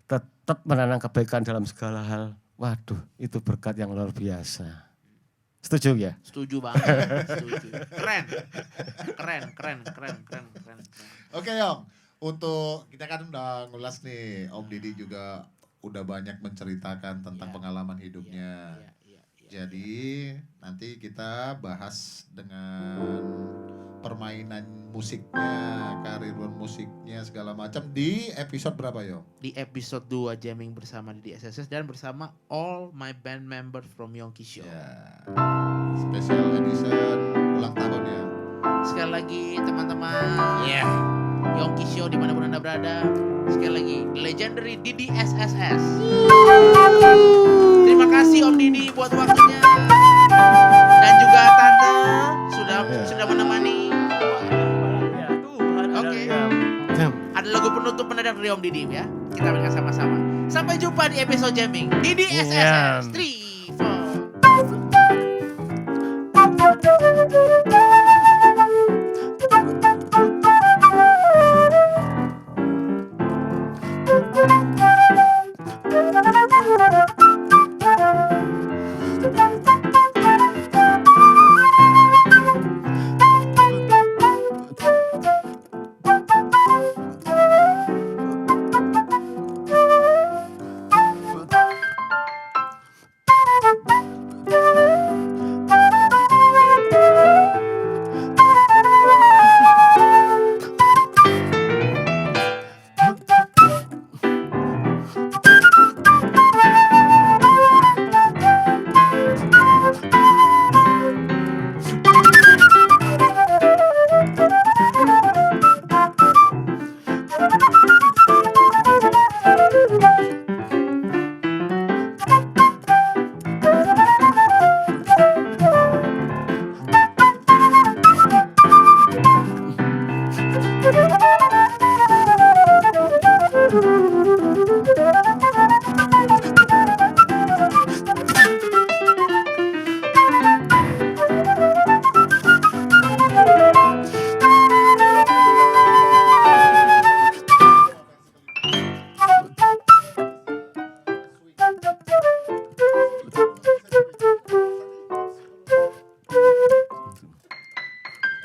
tetap menanam kebaikan dalam segala hal. Waduh, itu berkat yang luar biasa. Setuju ya? Setuju banget. Setuju. Keren. Oke, Yong. Untuk kita kan udah ngulas nih, Om Didi juga udah banyak menceritakan tentang Iya. pengalaman hidupnya. Iya. Jadi nanti kita bahas dengan permainan musiknya, karir musiknya segala macam di episode berapa yo? Di episode 2 jamming bersama Didi SSS dan bersama all my band members from Yongki Show. Ya, special edition ulang tahun ya. Sekali lagi teman-teman, Yongki Show dimanapun Anda berada. Sekali lagi legendary Didi SSS. Terima kasih Om Didi buat waktunya dan juga Tante sudah menemani. Oke. Ada lagu penutup mendadak dari Om Didi ya. Kita berikan sama-sama. Sampai jumpa di episode jamming Didi SSS 3, 4.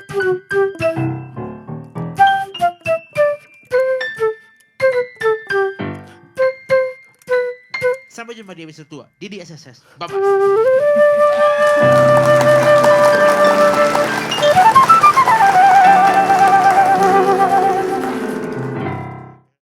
Sampai jumpa di episode 2 Didi SSS. Bye-bye.